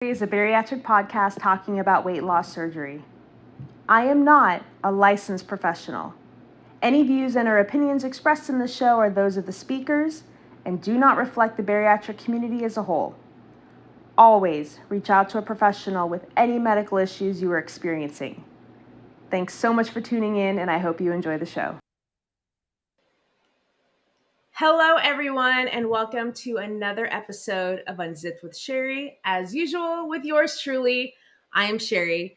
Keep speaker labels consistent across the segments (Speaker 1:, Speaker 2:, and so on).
Speaker 1: Is a bariatric podcast talking about weight loss surgery. I am not a licensed professional. Any views and or opinions expressed in the show are those of the speakers and do not reflect the bariatric community as a whole. Always reach out to a professional with any medical issues you are experiencing. Thanks so much for tuning in, and I hope you enjoy the show. Hello, everyone, and welcome to another episode of Unzipped with Sherry. As usual, with yours truly, I am Sherry.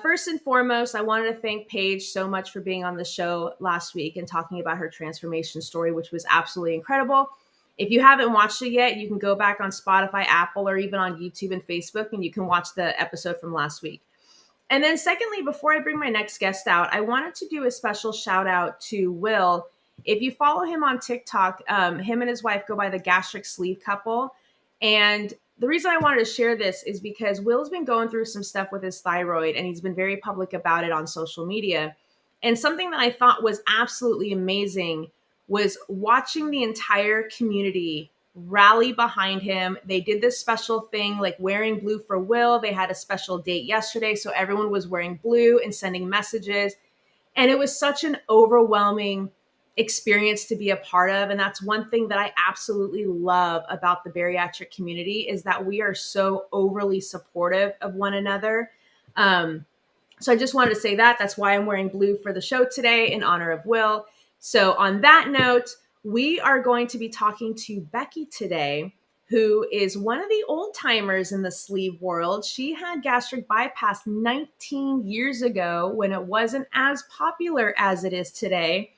Speaker 1: First and foremost, I wanted to thank Paige so much for being on the show last week and talking about her transformation story, which was absolutely incredible. If you haven't watched it yet, you can go back on Spotify, Apple, or even on YouTube and Facebook, and you can watch the episode from last week. And then secondly, before I bring my next guest out, I wanted to do a special shout out to Will. If you follow him on TikTok, him and his wife go by the gastric sleeve couple. And the reason I wanted to share this is because Will's been going through some stuff with his thyroid, and he's been very public about it on social media. And something that I thought was absolutely amazing was watching the entire community rally behind him. They did this special thing like wearing blue for Will. They had a special date yesterday, so everyone was wearing blue and sending messages. And it was such an overwhelming experience to be a part of. And that's one thing that I absolutely love about the bariatric community is that we are so overly supportive of one another. So I just wanted to say that. That's why I'm wearing blue for the show today in honor of Will. So on that note, we are going to be talking to Becky today, who is one of the old timers in the sleeve world. She had gastric bypass 19 years ago when it wasn't as popular as it is today.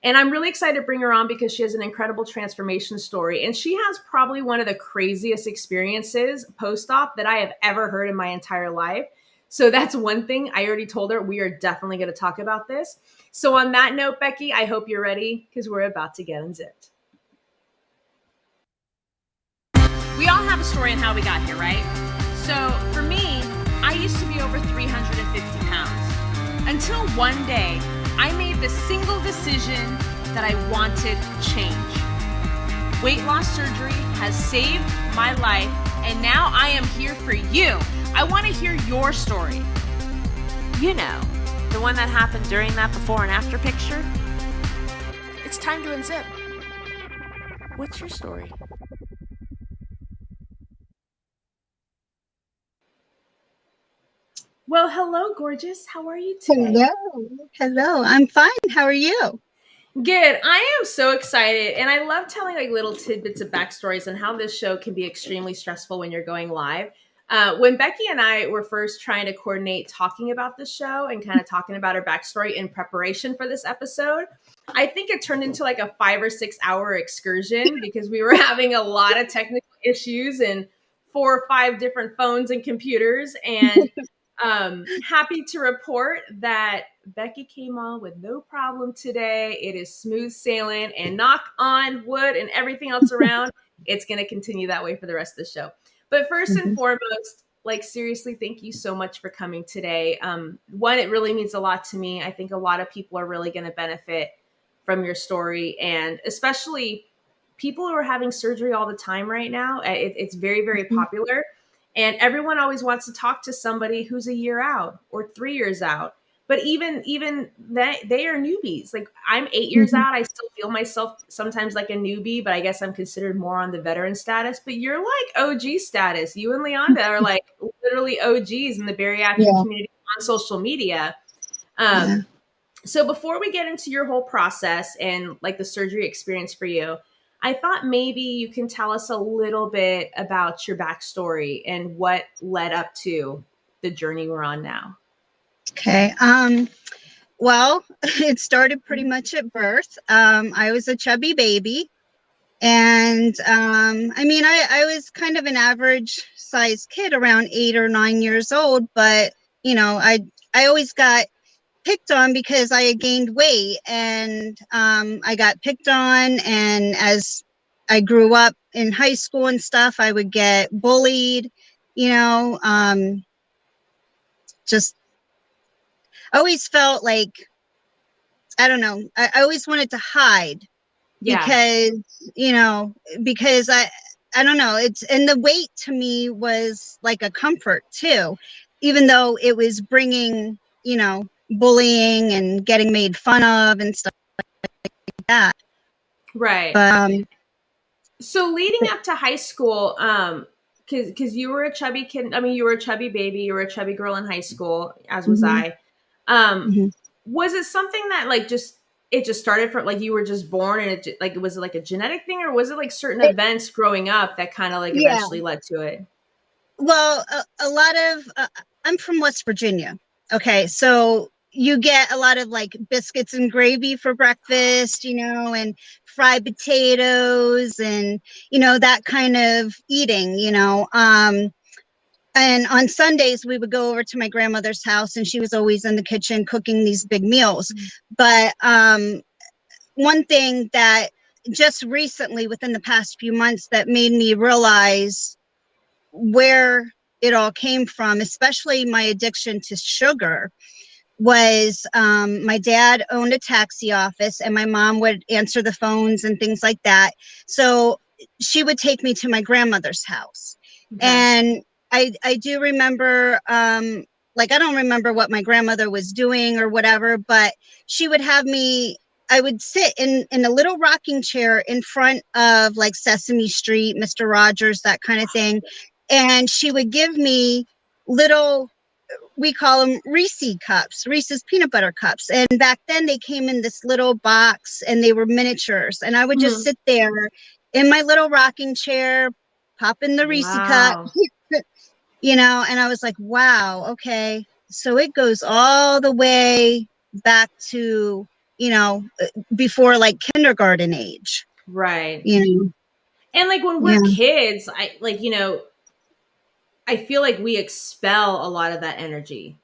Speaker 1: And I'm really excited to bring her on because she has an incredible transformation story. And she has probably one of the craziest experiences post-op that I have ever heard in my entire life. So that's one thing. I already told her we are definitely going to talk about this. So on that note, Becky, I hope you're ready because we're about to get unzipped. We all have a story on how we got here, right? So for me, I used to be over 350 pounds until one day I made the single decision that I wanted change. Weight loss surgery has saved my life, and now I am here for you. I want to hear your story. You know, the one that happened during that before and after picture. It's time to unzip. What's your story? Well, hello, gorgeous. How are you today?
Speaker 2: Hello. I'm fine. How are you?
Speaker 1: Good. I am so excited, and I love telling like little tidbits of backstories and how this show can be extremely stressful when you're going live. When Becky and I were first trying to coordinate talking about the show and kind of talking about her backstory in preparation for this episode, I think it turned into like a 5 or 6 hour excursion because we were having a lot of technical issues and 4 or 5 different phones and computers. And happy to report that Becky came on with no problem today. It is smooth sailing, and knock on wood and everything else around, it's going to continue that way for the rest of the show. But first and foremost, like seriously, thank you so much for coming today. One, it really means a lot to me. I think a lot of people are really going to benefit from your story, and especially people who are having surgery all the time right now. It's very, very popular. And everyone always wants to talk to somebody who's a year out or 3 years out. But even that, they are newbies. Like I'm 8 years out. I still feel myself sometimes like a newbie, but I guess I'm considered more on the veteran status. But you're like OG status. You and Leonda are like literally OGs in the bariatric community on social media. So before we get into your whole process and like the surgery experience for you, I thought maybe you can tell us a little bit about your backstory and what led up to the journey we're on now.
Speaker 2: Okay. Well, it started pretty much at birth. I was a chubby baby. And I was kind of an average sized kid around 8 or 9 years old. But, you know, I always got picked on because I had gained weight, and I got picked on. And as I grew up in high school and stuff, I would get bullied, just always felt like, I don't know, I always wanted to hide because I don't know. And the weight to me was like a comfort too, even though it was bringing, bullying and getting made fun of and stuff like that.
Speaker 1: Right.
Speaker 2: But
Speaker 1: So leading up to high school, because you were a chubby kid. I mean, you were a chubby baby. You were a chubby girl in high school, as was
Speaker 2: mhm,
Speaker 1: I. Um,
Speaker 2: mhm.
Speaker 1: was it something that like just it just started from like you were just born and like was it like a genetic thing, or was it like certain
Speaker 2: It,
Speaker 1: events growing up that kind of like
Speaker 2: yeah.
Speaker 1: eventually led to it?
Speaker 2: Well, a lot of I'm from West Virginia. Okay, so you get a lot of like biscuits and gravy for breakfast, and fried potatoes and that kind of eating, and on Sundays we would go over to my grandmother's house and she was always in the kitchen cooking these big meals. But one thing that just recently within the past few months that made me realize where it all came from, especially my addiction to sugar, was my dad owned a taxi office and my mom would answer the phones and things like that. So she would take me to my grandmother's house.
Speaker 1: Okay.
Speaker 2: And I do remember, like, I don't remember what my grandmother was doing or whatever, but she would have me, I would sit in a little rocking chair in front of like Sesame Street, Mr. Rogers, that kind of thing. And she would give me little, we call them Reese's peanut butter cups. And back then they came in this little box and they were miniatures. And I would just
Speaker 1: Mhm.
Speaker 2: sit there in my little rocking chair, pop in the Reese cup,
Speaker 1: Wow.
Speaker 2: and I was like, wow, okay. So it goes all the way back to, before like kindergarten age,
Speaker 1: Right.
Speaker 2: you know?
Speaker 1: And like when we're
Speaker 2: Yeah.
Speaker 1: kids, I like I feel like we expel a lot of that energy.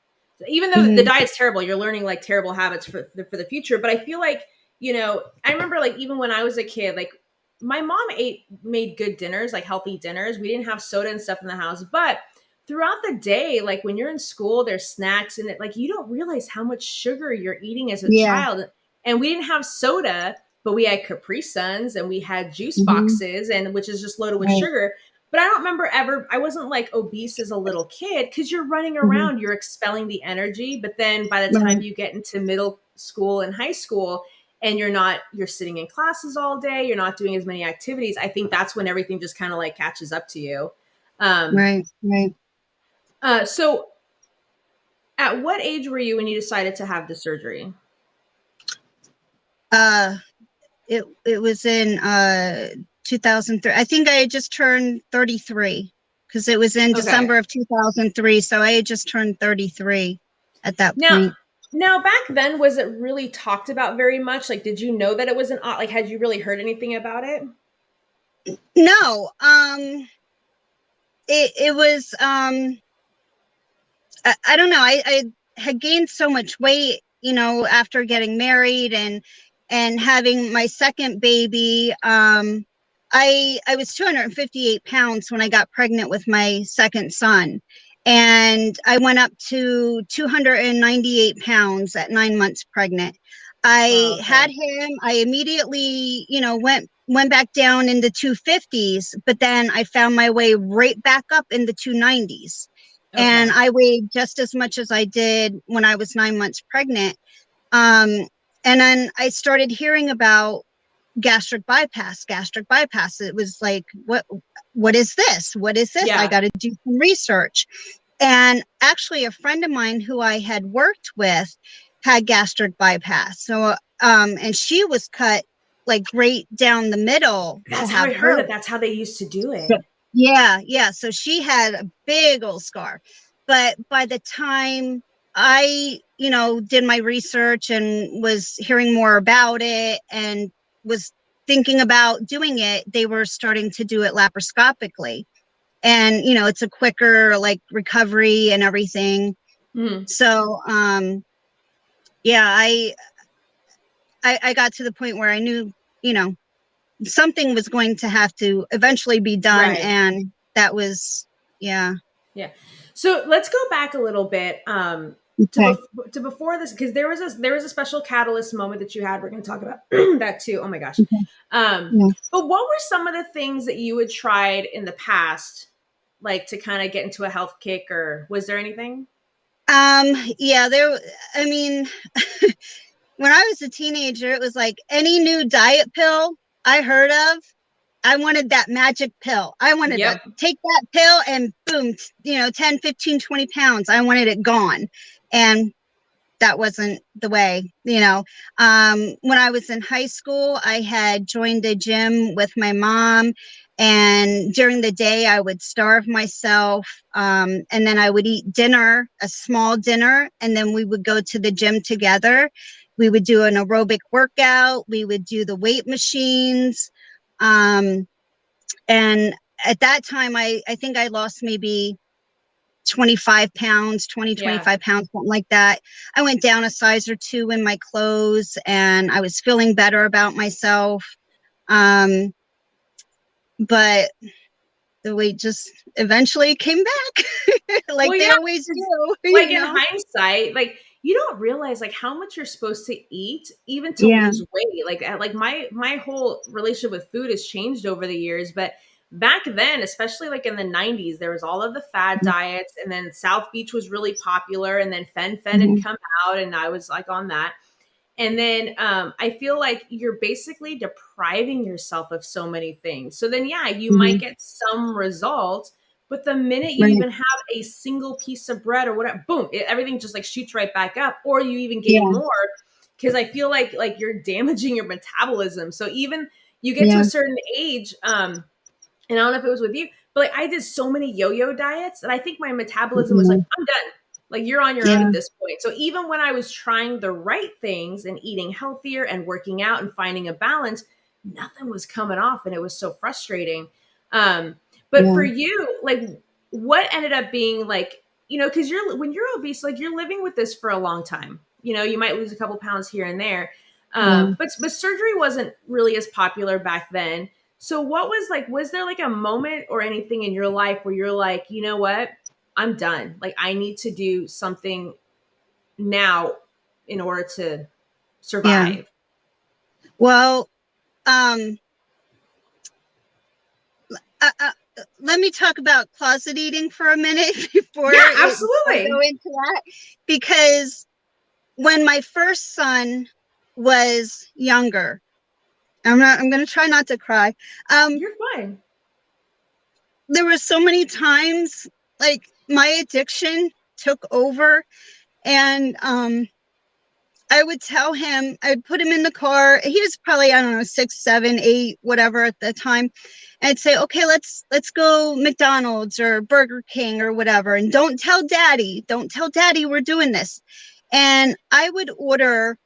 Speaker 1: Even though the
Speaker 2: Mm-hmm.
Speaker 1: diet's terrible, you're learning like terrible habits for the future. But I feel like, I remember like even when I was a kid, like my mom made good dinners, like healthy dinners. We didn't have soda and stuff in the house, but throughout the day, like when you're in school, there's snacks and it like you don't realize how much sugar you're eating as a
Speaker 2: Yeah.
Speaker 1: child. And we didn't have soda, but we had Capri Suns and we had juice
Speaker 2: Mm-hmm.
Speaker 1: boxes and which is just loaded with
Speaker 2: Right.
Speaker 1: sugar. But I don't remember ever, I wasn't like obese as a little kid because you're running
Speaker 2: Mm-hmm.
Speaker 1: around, you're expelling the energy. But then by the time
Speaker 2: Right.
Speaker 1: you get into middle school and high school, and you're sitting in classes all day, you're not doing as many activities, I think that's when everything just kind of like catches up to you. Um,
Speaker 2: Right. Right.
Speaker 1: so at what age were you when you decided to have the surgery?
Speaker 2: Uh, it was in 2003. I think I had just turned 33 because it was in
Speaker 1: Okay.
Speaker 2: December of 2003. So I had just turned 33 at that
Speaker 1: Now,
Speaker 2: point.
Speaker 1: now back then, was it really talked about very much? Like, did you know that it was like, had you really heard anything about it?
Speaker 2: No, it was I don't know. I had gained so much weight, after getting married and having my second baby. I was 258 pounds when I got pregnant with my second son. And I went up to 298 pounds at 9 months pregnant. I
Speaker 1: Oh,
Speaker 2: had
Speaker 1: okay.
Speaker 2: him. I immediately, went back down in the 250s, but then I found my way right back up in the 290s. And
Speaker 1: Okay.
Speaker 2: I weighed just as much as I did when I was 9 months pregnant. Um, and then I started hearing about gastric bypass. Gastric bypass. It was like, what is this? What is this? I
Speaker 1: Yeah.
Speaker 2: got to do some research. And actually, a friend of mine who I had worked with had gastric bypass. So, and she was cut like right down the middle to
Speaker 1: That's how
Speaker 2: have
Speaker 1: I heard
Speaker 2: her.
Speaker 1: it. That's how they used to do
Speaker 2: So,
Speaker 1: it.
Speaker 2: yeah, yeah. So she had a big old scar. But by the time I, did my research and was hearing more about it and was thinking about doing it, they were starting to do it laparoscopically. And, it's a quicker like recovery and everything.
Speaker 1: Mhm.
Speaker 2: So, yeah, I got to the point where I knew, you know, something was going to have to eventually be done.
Speaker 1: Right.
Speaker 2: And that was, yeah.
Speaker 1: Yeah. So let's go back a little bit.
Speaker 2: Okay.
Speaker 1: to before this, because there was a special catalyst moment that you had. We're going to talk about that too. Oh my gosh.
Speaker 2: Okay. Yeah.
Speaker 1: But what were some of the things that you had tried in the past, like to kind of get into a health kick, or was there anything?
Speaker 2: Yeah, I mean, when I was a teenager, it was like any new diet pill I heard of, I wanted that magic pill. I wanted to
Speaker 1: Yep.
Speaker 2: take that pill and boom, 10, 15, 20 pounds. I wanted it gone. And that wasn't the way. When I was in high school, I had joined a gym with my mom. And during the day, I would starve myself. And then I would eat dinner, a small dinner, and then we would go to the gym together. We would do an aerobic workout. We would do the weight machines. And at that time, I think I lost maybe 25 pounds, 20,
Speaker 1: Yeah.
Speaker 2: 25 pounds, something like that. I went down a size or two in my clothes and I was feeling better about myself. Um, but the weight just eventually came back like
Speaker 1: Well,
Speaker 2: they
Speaker 1: yeah,
Speaker 2: always do,
Speaker 1: like in hindsight, like you don't realize like how much you're supposed to eat even to
Speaker 2: Yeah.
Speaker 1: lose weight. Like my whole relationship with food has changed over the years, but back then, especially like in the 90s, there was all of the fad diets, and then South Beach was really popular, and then Fen had
Speaker 2: Mhm.
Speaker 1: come out, and I was like on that. And then I feel like you're basically depriving yourself of so many things. So then, yeah, you might
Speaker 2: Mhm.
Speaker 1: get some results, but the minute you
Speaker 2: Right.
Speaker 1: even have a single piece of bread or whatever, boom, everything just like shoots right back up, or you even gain
Speaker 2: Yeah.
Speaker 1: more. Because I feel like you're damaging your metabolism. So even you get to
Speaker 2: Yeah.
Speaker 1: a certain age, and I don't know if it was with you, but like I did so many yo-yo diets that I think my metabolism was like,
Speaker 2: Mhm.
Speaker 1: I'm done. Like you're on your own
Speaker 2: Yeah.
Speaker 1: at this point. So even when I was trying the right things and eating healthier and working out and finding a balance, nothing was coming off, and it was so frustrating. But for
Speaker 2: Yeah.
Speaker 1: you, like what ended up being like, because when you're obese, like you're living with this for a long time. You might lose a couple pounds here and there.
Speaker 2: Yeah.
Speaker 1: But surgery wasn't really as popular back then. So what was there like a moment or anything in your life where you're like, you know what? I'm done. Like I need to do something now in order to
Speaker 2: Yeah.
Speaker 1: survive.
Speaker 2: Well, um, uh, let me talk about closet eating for a minute
Speaker 1: Yeah,
Speaker 2: before I go
Speaker 1: absolutely.
Speaker 2: into that, because when my first son was younger, I'm going to try not to cry. Um,
Speaker 1: You're fine.
Speaker 2: there were so many times like my addiction took over, and I would tell him, I'd put him in the car. He was probably, I don't know, 6, 7, 8, whatever at the time. And I'd say, okay, let's go McDonald's or Burger King or whatever. And don't tell daddy. Don't tell daddy we're doing this. And I would order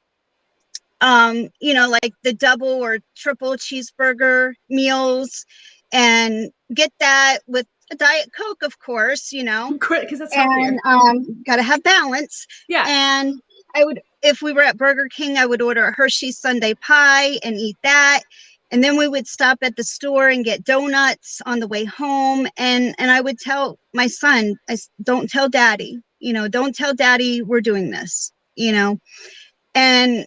Speaker 2: like the double or triple cheeseburger meals and get that with a Diet Coke, of course,
Speaker 1: Great, because that's
Speaker 2: and
Speaker 1: healthier.
Speaker 2: got to have balance.
Speaker 1: Yeah.
Speaker 2: And I would, if we were at Burger King, I would order a Hershey's Sundae pie and eat that. And then we would stop at the store and get donuts on the way home. And I would tell my son, don't tell daddy, don't tell daddy we're doing this. And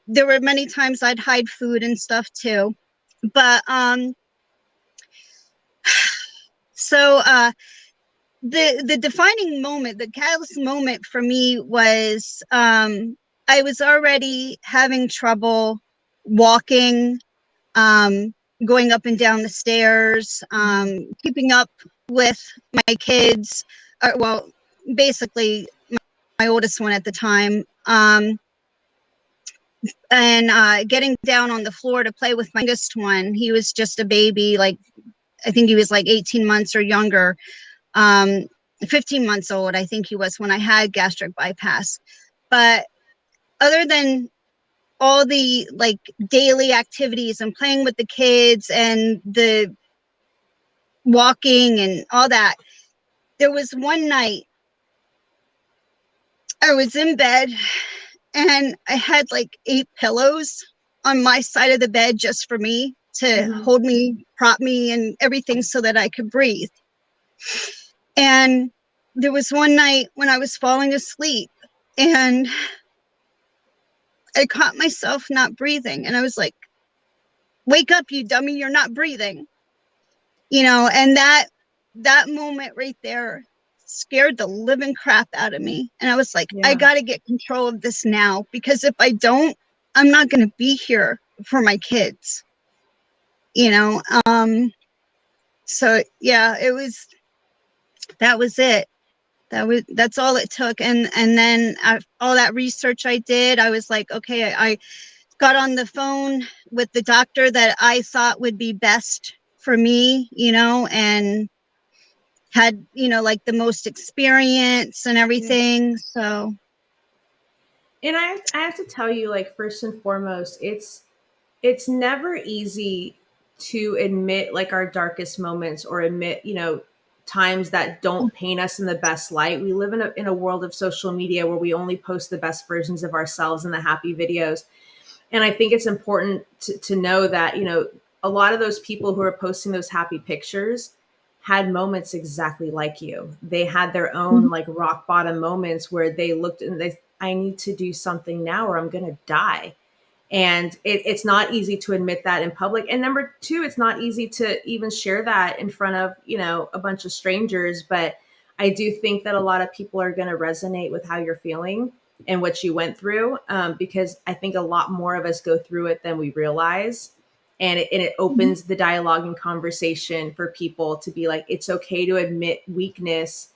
Speaker 2: there were many times I'd hide food and stuff too. But so the defining moment, the catalyst moment for me was I was already having trouble walking, um, going up and down the stairs,
Speaker 1: Mhm.
Speaker 2: keeping up with my kids. Well, basically, my oldest one at the time. And getting down on the floor to play with my youngest one. He was just a baby, like I think he was like 18 months or younger. um, 15 months old, I think he was when I had gastric bypass. But other than all the like daily activities and playing with the kids and the walking and all that, there was one night I was in bed and I had like 8 pillows on my side of the bed just for me to
Speaker 1: Mhm.
Speaker 2: hold me, prop me, and everything so that I could breathe. And there was one night when I was falling asleep And I caught myself not breathing. And I was like, wake up, you dummy, you're not breathing. And that moment right there scared the living crap out of me. And I was like, I
Speaker 1: Yeah.
Speaker 2: got to get control of this now, because if I don't, I'm not going to be here for my kids. So yeah, that was it. That's all it took. And then all that research I did, I was like, okay, I got on the phone with the doctor that I thought would be best for me, and had, like the most experience and
Speaker 1: Yeah.
Speaker 2: everything. So,
Speaker 1: And I have to tell you, like, first and foremost, it's never easy to admit like our darkest moments, or admit, times that don't paint us in the best light. We live in a world of social media where we only post the best versions of ourselves and the happy videos. And I think it's important to know that, a lot of those people who are posting those happy pictures had moments exactly like you. They had their own like rock bottom moments where they looked and I need to do something now or I'm going to die. And it's not easy to admit that in public. And number two, it's not easy to even share that in front of, a bunch of strangers. But I do think that a lot of people are going to resonate with how you're feeling and what you went through, because I think a lot more of us go through it than we realize. And it opens the dialogue and conversation for people to be like, it's okay to admit weakness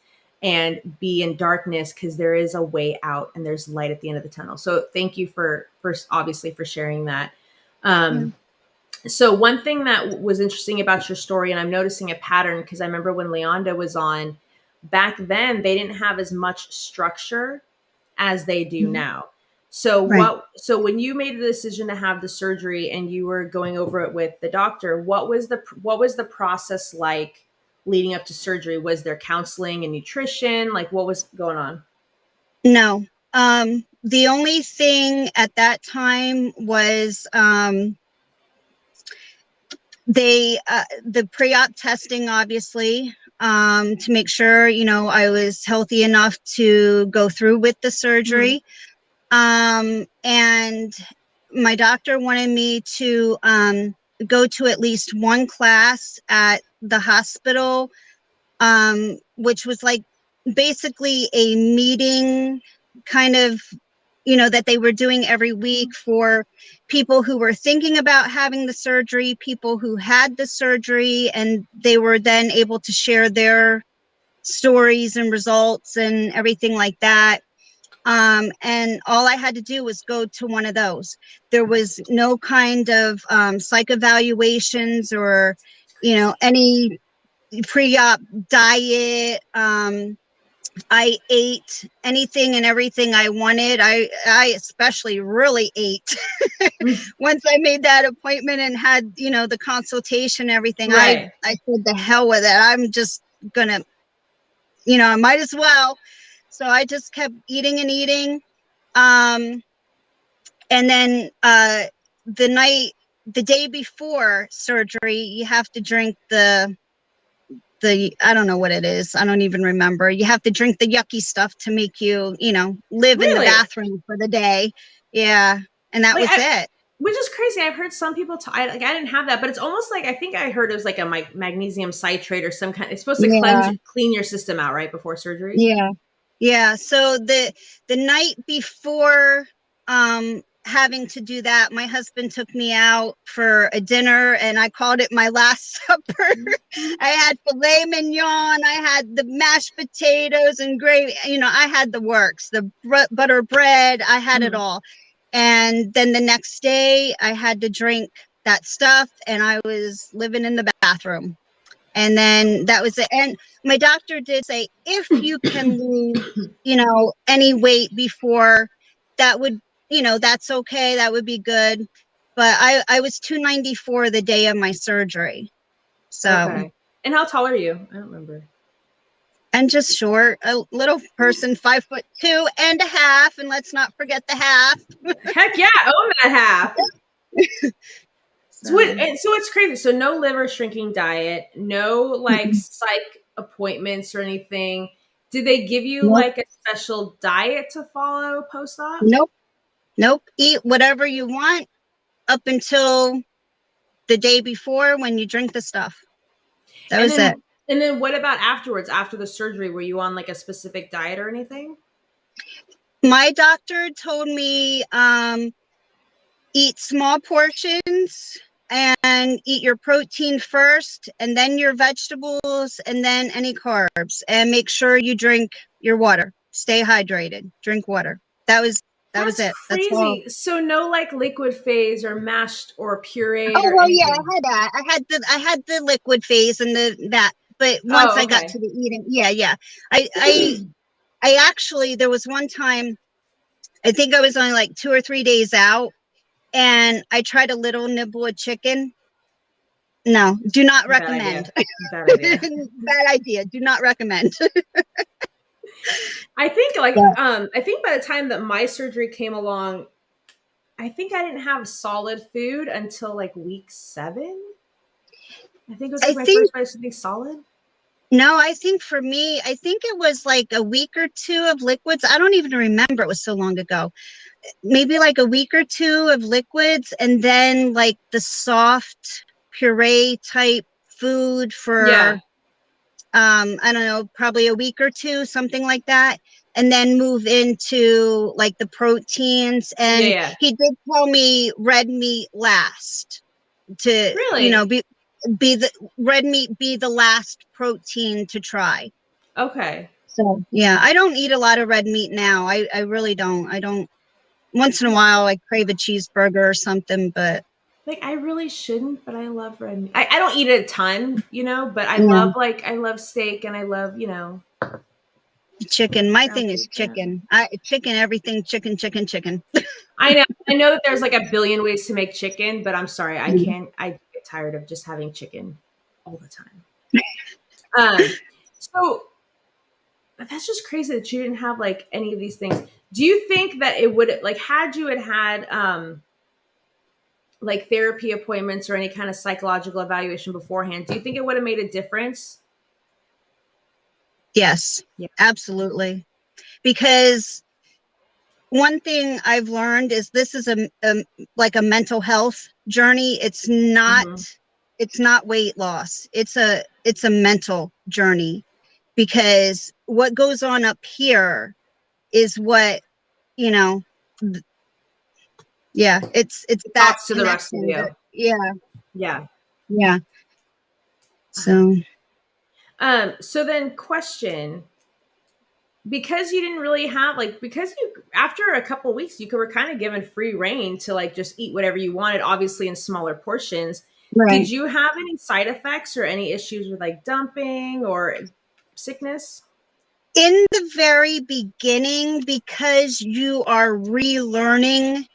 Speaker 1: and be in darkness, because there is a way out and there's light at the end of the tunnel. So thank you for obviously for sharing that.
Speaker 2: yeah.
Speaker 1: So one thing that was interesting about your story, and I'm noticing a pattern, because I remember when Leonda was on back then, they didn't have as much structure as they do now. So
Speaker 2: Right.
Speaker 1: when you made the decision to have the surgery and you were going over it with the doctor, what was the process like leading up to surgery? Was there counseling and nutrition? Like, what was going on?
Speaker 2: No. The only thing at that time was the pre-op testing, obviously, to make sure, I was healthy enough to go through with the
Speaker 1: Mhm.
Speaker 2: surgery. And my doctor wanted me to go to at least one class at the hospital, which was like basically a meeting kind of, that they were doing every week for people who were thinking about having the surgery, people who had the surgery, and they were then able to share their stories and results and everything like that. And all I had to do was go to one of those. There was no kind of psych evaluations or, any pre-op diet. I ate anything and everything I wanted. I especially really ate once I made that appointment and had, the consultation, everything.
Speaker 1: Right.
Speaker 2: I said the hell with it. I'm just gonna, I might as well. So I just kept eating and eating. Um, and then the day before surgery, you have to drink the I don't know what it is. I don't even remember. You have to drink the yucky stuff to make you, live in the
Speaker 1: Really?
Speaker 2: bathroom for the day. Yeah. And that
Speaker 1: Like,
Speaker 2: was it.
Speaker 1: which is crazy. I've heard some people. I didn't have that, but it's almost like I think I heard it was like a magnesium citrate or some kind. It's supposed to
Speaker 2: Yeah.
Speaker 1: clean your system out right before surgery.
Speaker 2: Yeah. Yeah. So the night before having to do that, my husband took me out for a dinner and I called it my last supper. I had filet mignon, I had the mashed potatoes and gravy, I had the works, the butter bread, I had it
Speaker 1: Mhm.
Speaker 2: all. And then the next day I had to drink that stuff and I was living in the bathroom. And then that was it. And my doctor did say, if you can lose, any weight before, that would, that's okay. That would be good. But I was 294 the day of my surgery. So,
Speaker 1: Okay. And how tall are you? I don't remember.
Speaker 2: and just short, a little person, 5'2.5". And let's not forget the half.
Speaker 1: Heck yeah, own that half.
Speaker 2: So,
Speaker 1: So it's crazy. So no liver shrinking diet, no like psych appointments or anything. Did they give you
Speaker 2: Nope.
Speaker 1: like a special diet to follow post-op?
Speaker 2: Nope. Nope. Eat whatever you want up until the day before when you drink the stuff. That
Speaker 1: And
Speaker 2: was it.
Speaker 1: then what about afterwards, after the surgery? Were you on like a specific diet or anything?
Speaker 2: My doctor told me eat small portions and eat your protein first and then your vegetables and then any carbs, and make sure you drink your water. Stay hydrated. Drink water. That was
Speaker 1: That's
Speaker 2: it. That's all.
Speaker 1: crazy. So no like liquid phase or mashed or pureed
Speaker 2: Oh
Speaker 1: or
Speaker 2: well, yeah, I
Speaker 1: anything.
Speaker 2: had that. I had the liquid phase and the that. But once
Speaker 1: Oh,
Speaker 2: I got
Speaker 1: okay.
Speaker 2: to the eating, yeah. I actually, there was one time, I think I was only like 2 or 3 days out, and I tried a little nibble of chicken. No, do not
Speaker 1: Bad idea.
Speaker 2: recommend.
Speaker 1: Bad idea.
Speaker 2: Bad idea. Do not recommend.
Speaker 1: I think like
Speaker 2: Yeah.
Speaker 1: I think by the time that my surgery came along, I think I didn't have solid food until like week 7. I think it was
Speaker 2: I
Speaker 1: like my
Speaker 2: think
Speaker 1: first bite of something solid.
Speaker 2: no, I think for me, I think it was like a week or two of liquids. I don't even remember. It was so long ago. Maybe like a week or two of liquids, and then like the soft puree type food for
Speaker 1: Yeah.
Speaker 2: I don't know, probably a week or two, something like that, and then move into like the proteins.
Speaker 1: Yeah,
Speaker 2: And
Speaker 1: yeah.
Speaker 2: he did tell me red meat last, to
Speaker 1: Really?
Speaker 2: be the red meat, be the last protein to try.
Speaker 1: Okay.
Speaker 2: So yeah, I don't eat a lot of red meat now. I really don't. I don't. Once in a while I crave a cheeseburger or something, but
Speaker 1: Like I really shouldn't, but I love red meat. I don't eat it a ton, but I
Speaker 2: yeah,
Speaker 1: love like I love steak and I love,
Speaker 2: chicken. My
Speaker 1: ground
Speaker 2: thing is
Speaker 1: beef. Yeah.
Speaker 2: chicken. Chicken, everything, chicken, chicken, chicken.
Speaker 1: I know that there's like a billion ways to make chicken, but I'm sorry,
Speaker 2: Mhm.
Speaker 1: I get tired of just having chicken all the time. Um, so that's just crazy that you didn't have like any of these things. Do you think that it would like had you had like therapy appointments or any kind of psychological evaluation beforehand, do you think it would have made a difference?
Speaker 2: Yes,
Speaker 1: Yeah.
Speaker 2: absolutely. Because one thing I've learned is this is a like a mental health journey.
Speaker 1: Hmm.
Speaker 2: It's not weight loss. It's a mental journey, because what goes on up here is what, you know, yeah, it's
Speaker 1: It
Speaker 2: that
Speaker 1: talks to the rest of
Speaker 2: connection.
Speaker 1: you.
Speaker 2: Yeah,
Speaker 1: Yeah.
Speaker 2: yeah. So
Speaker 1: So then question, because you didn't really have like because you after a couple of weeks you were kind of given free reign to like just eat whatever you wanted, obviously in smaller portions. Did
Speaker 2: right.
Speaker 1: you have any side effects or any issues with like dumping or sickness?
Speaker 2: In the very beginning, because you are relearning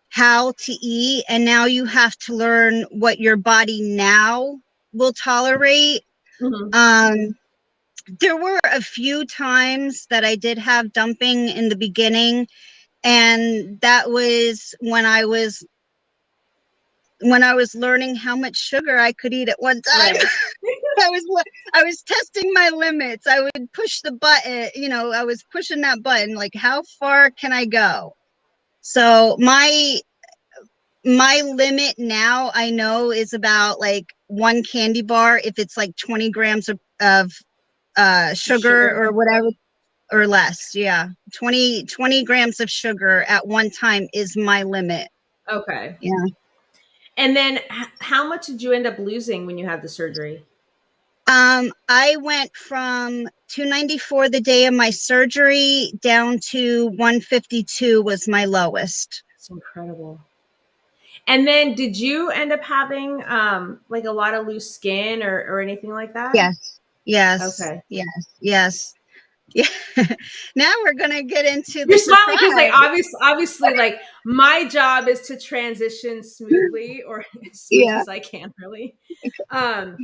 Speaker 2: how to eat, and now you have to learn what your body now will tolerate.
Speaker 1: Hmm.
Speaker 2: um there were a few times that I did have dumping in the beginning, and that was when I was learning how much sugar I could eat at one time.
Speaker 1: Right.
Speaker 2: I was I was testing my limits. I would push the button, I was pushing that button, like how far can I go? So my limit now, I know, is about like one candy bar if it's like 20 grams of sugar
Speaker 1: Sugar.
Speaker 2: or whatever, or less. Yeah, 20 grams of sugar at one time is my limit.
Speaker 1: Okay.
Speaker 2: Yeah.
Speaker 1: And then how much did you end up losing when you had the surgery?
Speaker 2: I went from 294 the day of my surgery down to 152 was my lowest.
Speaker 1: That's incredible. And then did you end up having like a lot of loose skin or anything like that?
Speaker 2: Yes, yes,
Speaker 1: Okay.
Speaker 2: yes, yes. Yeah. Now we're gonna get into the
Speaker 1: You're smiling because like
Speaker 2: surprise.
Speaker 1: obviously like my job is to transition smoothly or as smooth
Speaker 2: Yeah.
Speaker 1: as I can really. Um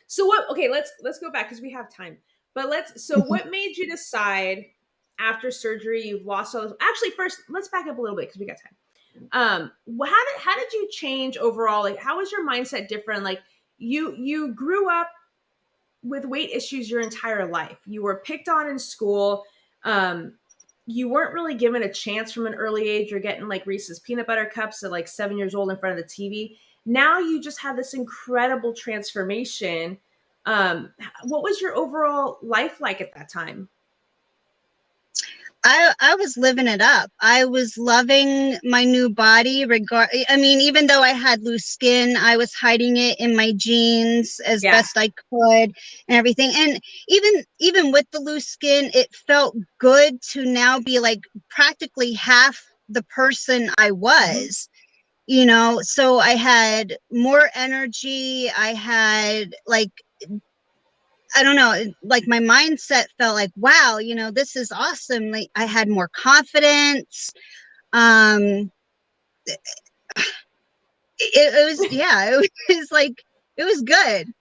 Speaker 1: so what okay, let's go back because we have time. But so what made you decide after surgery you've lost all those, actually first let's back up a little bit because we got time. How did you change overall? Like how was your mindset different? Like you grew up with weight issues your entire life. You were picked on in school. Um, you weren't really given a chance from an early age. You're getting like Reese's peanut butter cups at like 7 years old in front of the TV. Now you just have this incredible transformation. What was your overall life like at that time?
Speaker 2: I was living it up. I was loving my new body. I mean, even though I had loose skin, I was hiding it in my jeans as
Speaker 1: Yeah.
Speaker 2: best I could and everything. And even with the loose skin, it felt good to now be like practically half the person I
Speaker 1: Mhm.
Speaker 2: was. So I had more energy. I had like, I don't know, like my mindset felt like, wow, this is awesome. Like I had more confidence. Um, it was, yeah, it was like, it was good.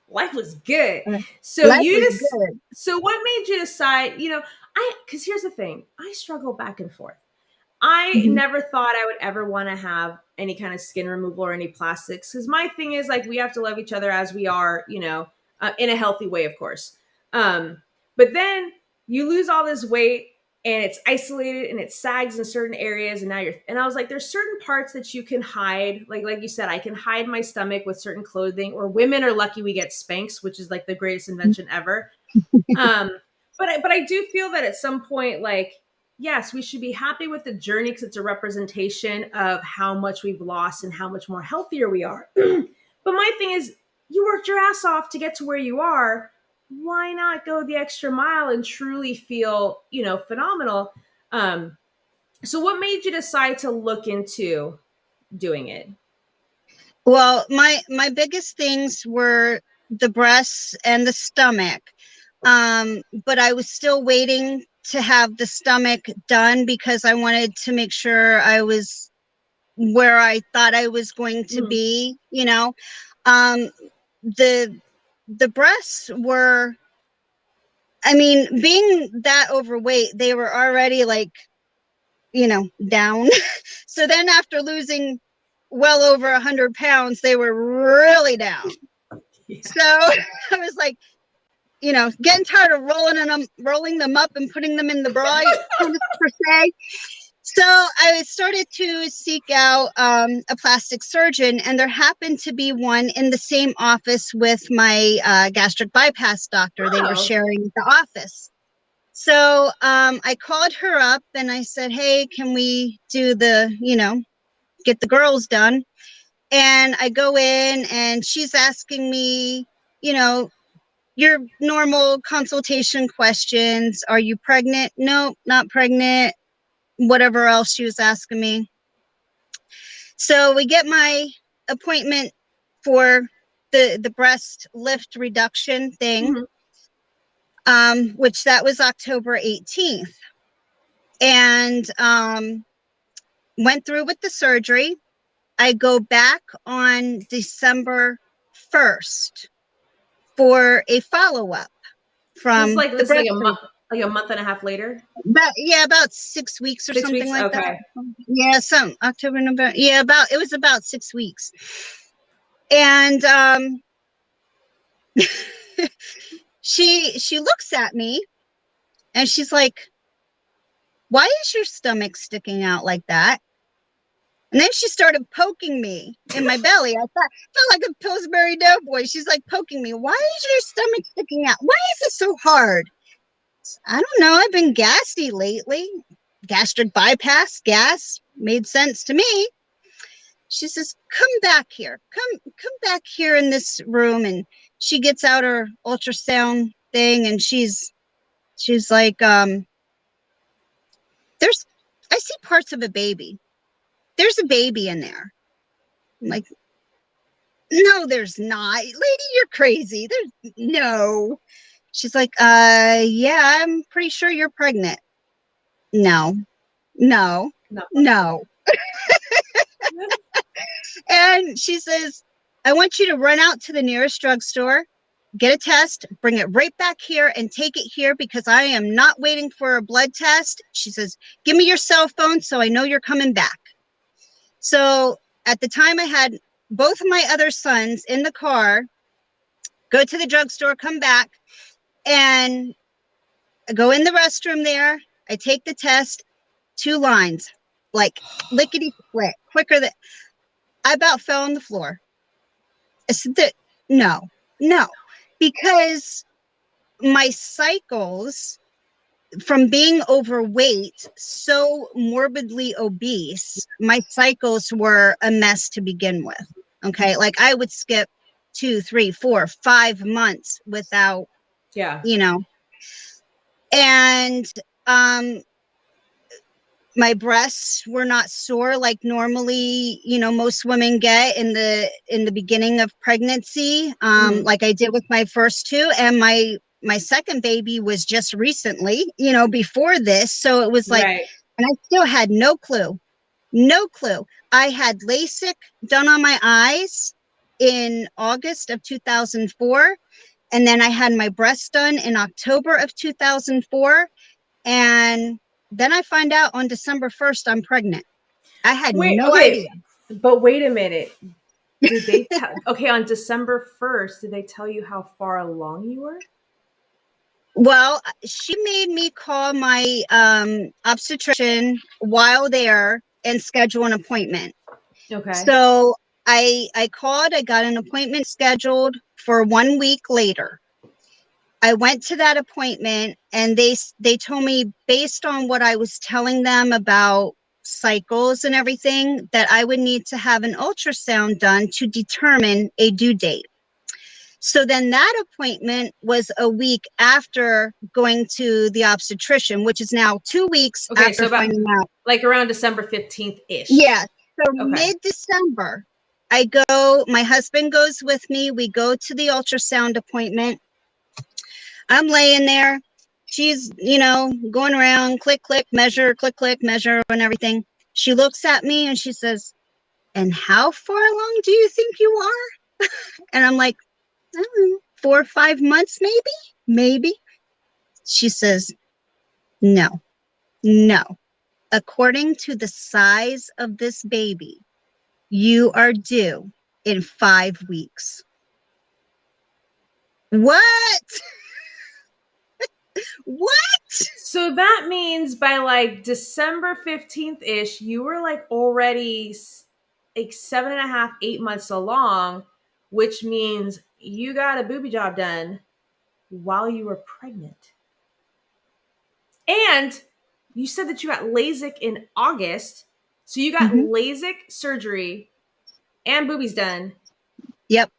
Speaker 1: Life was good.
Speaker 2: Uh,
Speaker 1: So
Speaker 2: Life
Speaker 1: you
Speaker 2: was
Speaker 1: just
Speaker 2: good.
Speaker 1: so what made you decide, because here's the thing, I struggle back and forth. I
Speaker 2: Mhm.
Speaker 1: never thought I would ever want to have any kind of skin removal or any plastics because my thing is like we have to love each other as we are, in a healthy way, of course. But then you lose all this weight and it's isolated and it sags in certain areas, and I was like, there's certain parts that you can hide, like you said, I can hide my stomach with certain clothing, or women are lucky we get Spanx, which is like the greatest invention ever. um, but I do feel that at some point, like, yes, we should be happy with the journey because it's a representation of how much we've lost and how much more healthier we are. But my thing is, you worked your ass off to get to where you are. Why not go the extra mile and truly feel, phenomenal? Um, so what made you decide to look into doing it?
Speaker 2: Well, my biggest things were the breasts and the stomach. But I was still waiting to have the stomach done because I wanted to make sure I was where I thought I was going to
Speaker 1: Mm,
Speaker 2: be. Um, the the breasts were, I mean, being that overweight, they were already like, down. So then after losing well over 100 pounds, they were really down.
Speaker 1: yeah.
Speaker 2: So I was like, getting tired of rolling them up and putting them in the bra, kind of per se. So I started to seek out a plastic surgeon, and there happened to be one in the same office with my gastric bypass doctor. They were
Speaker 1: Oh.
Speaker 2: sharing the office. So I called her up and I said, hey, can we do get the girls done? And I go in and she's asking me, you know, your normal consultation questions. Are you pregnant? No, not pregnant. Whatever else she was asking me. So we get my appointment for the breast lift reduction thing,
Speaker 1: Mhm.
Speaker 2: which that was October 18th. And went through with the surgery. I go back on December 1st for a follow-up
Speaker 1: So this is
Speaker 2: from
Speaker 1: like
Speaker 2: the
Speaker 1: this is
Speaker 2: breast surgery.
Speaker 1: like a month and a half later.
Speaker 2: About 6 weeks or
Speaker 1: 6 weeks.
Speaker 2: something like that.
Speaker 1: Okay.
Speaker 2: Yeah, some October, November. Yeah, it was about 6 weeks. And she looks at me and she's like, "Why is your stomach sticking out like that?" And then she started poking me in my belly. I felt like a Pillsbury Doughboy. She's like poking me. Why is your stomach sticking out? Why is it so hard? I don't know. I've been gassy lately. Gastric bypass, gas made sense to me. She says, "Come back here. Come back here in this room." And she gets out her ultrasound thing and she's like, there's I see parts of a baby. There's a baby in there. I'm like, no, there's not. Lady, you're crazy. There's no. She's like, yeah, I'm pretty sure you're pregnant. No, no,
Speaker 1: No.
Speaker 2: no. And she says, I want you to run out to the nearest drugstore, get a test, bring it right back here and take it here because I am not waiting for a blood test. She says, give me your cell phone so I know you're coming back. So at the time I had both of my other sons in the car go to the drugstore, come back, and I go in the restroom there. I take the test, 2 lines, like lickety split, quicker than I about fell on the floor. I said, no, no, because my cycles from being overweight, so morbidly obese, my cycles were a mess to begin with. Okay. Like I would skip 2, 3, 4, 5 months without,
Speaker 1: Yeah.
Speaker 2: And um, my breasts were not sore like normally, most women get in the beginning of pregnancy, like I did with my first 2. And my second baby was just recently, before this. So it was like,
Speaker 1: Right.
Speaker 2: and I still had no clue. No clue. I had LASIK done on my eyes in August of 2004. And then I had my breasts done in October of 2004. And then I find out on December 1st, I'm pregnant. I had
Speaker 1: Wait,
Speaker 2: no
Speaker 1: okay.
Speaker 2: idea.
Speaker 1: But wait a minute. Did they tell okay, on December 1st, did they tell you how far along you were?
Speaker 2: Well, she made me call my obstetrician while there and schedule an appointment.
Speaker 1: Okay.
Speaker 2: So I called, I got an appointment scheduled for 1 week later. I went to that appointment and they told me, based on what I was telling them about cycles and everything, that I would need to have an ultrasound done to determine a due date. So then that appointment was a week after going to the obstetrician, which is now 2 weeks
Speaker 1: Okay, so
Speaker 2: after
Speaker 1: about
Speaker 2: finding out.
Speaker 1: like around December 15th-ish.
Speaker 2: Yeah. So
Speaker 1: Okay.
Speaker 2: mid-December, I go, my husband goes with me. We go to the ultrasound appointment. I'm laying there. She's, going around, click, click, measure, click, click, measure, and everything. She looks at me and she says, "And how far along do you think you are?" And I'm like, I don't know, 4 or 5 months, maybe. She says, "No, no. According to the size of this baby, you are due in 5 weeks." What? What?
Speaker 1: So that means by like December 15th-ish, you were like already like 7.5, 8 months along, which means you got a booby job done while you were pregnant. And you said that you got LASIK in August. So you got
Speaker 2: Mm-hmm.
Speaker 1: LASIK surgery and boobies done.
Speaker 2: Yep.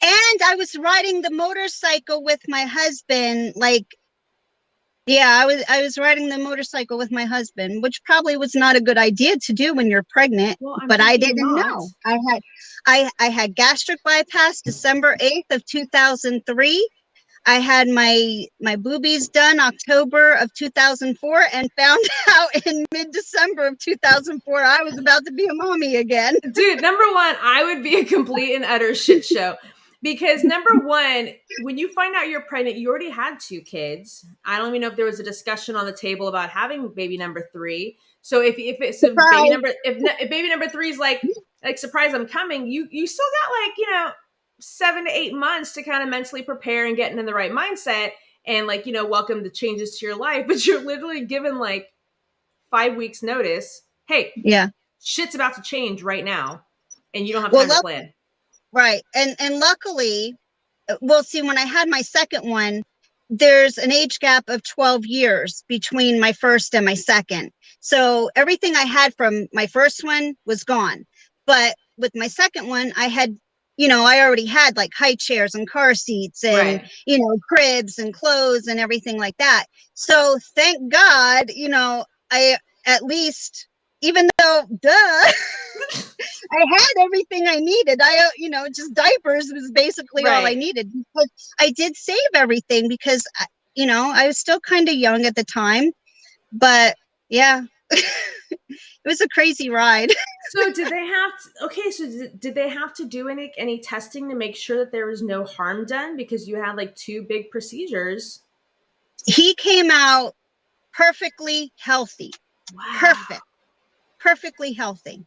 Speaker 2: And I was riding the motorcycle with my husband. Like, yeah, I was riding the motorcycle with my husband, which probably was not a good idea to do when you're pregnant,
Speaker 1: Well, I'm
Speaker 2: but I
Speaker 1: thinking
Speaker 2: didn't
Speaker 1: not.
Speaker 2: know. I had gastric bypass December 8th of 2003. I had my boobies done October of 2004 and found out in mid-December of 2004 I was about to be a mommy again.
Speaker 1: Dude, number one, I would be a complete and utter shit show. Because number one, when you find out you're pregnant, you already had 2 kids. I don't even know if there was a discussion on the table about having baby number 3. So if it's a baby
Speaker 2: Surprise.
Speaker 1: number, if baby number 3 is like surprise, I'm coming, you still got like 7 to 8 months to kind of mentally prepare and getting in the right mindset and welcome the changes to your life. But you're literally given like 5 weeks notice. Hey,
Speaker 2: Yeah.
Speaker 1: shit's about to change right now, and you don't have
Speaker 2: Well,
Speaker 1: time to plan.
Speaker 2: right. And luckily, well, see, when I had my second one, there's an age gap of 12 years between my first and my second. So everything I had from my first one was gone. But with my second one, I already had like high chairs and car seats and,
Speaker 1: Right.
Speaker 2: cribs and clothes and everything like that. So thank God, I at least, even though, duh, I had everything I needed. Just diapers was basically all I
Speaker 1: Right.
Speaker 2: needed. But I did save everything because, I was still kind of young at the time. But yeah, it was a crazy ride.
Speaker 1: So did they have to, okay, so did they have to do any testing to make sure that there was no harm done because you had like 2 big procedures?
Speaker 2: He came out perfectly healthy.
Speaker 1: Wow.
Speaker 2: Perfect. Perfectly healthy.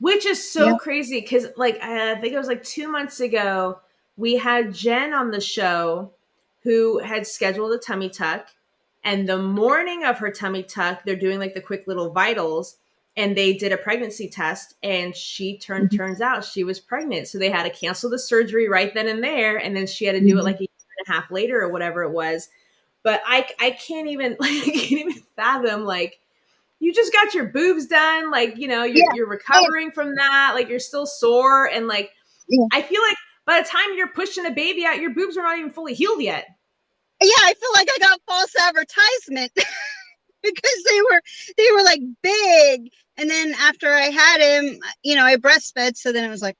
Speaker 1: Which is so
Speaker 2: Yeah.
Speaker 1: crazy because like I think it was like 2 months ago, we had Jen on the show who had scheduled a tummy tuck. And the morning of her tummy tuck, they're doing like the quick little vitals, and they did a pregnancy test, and turns out she was pregnant. So they had to cancel the surgery right then and there. And then she had to do it like a year and a half later or whatever it was. But I can't even fathom, like, you just got your boobs done, like, you're recovering from that, like, you're still sore, and like, I feel like by the time you're pushing a baby out, your boobs are not even fully healed yet.
Speaker 2: Yeah, I feel like I got false advertisement because they were like big, and then after I had him, I breastfed, so then it was like.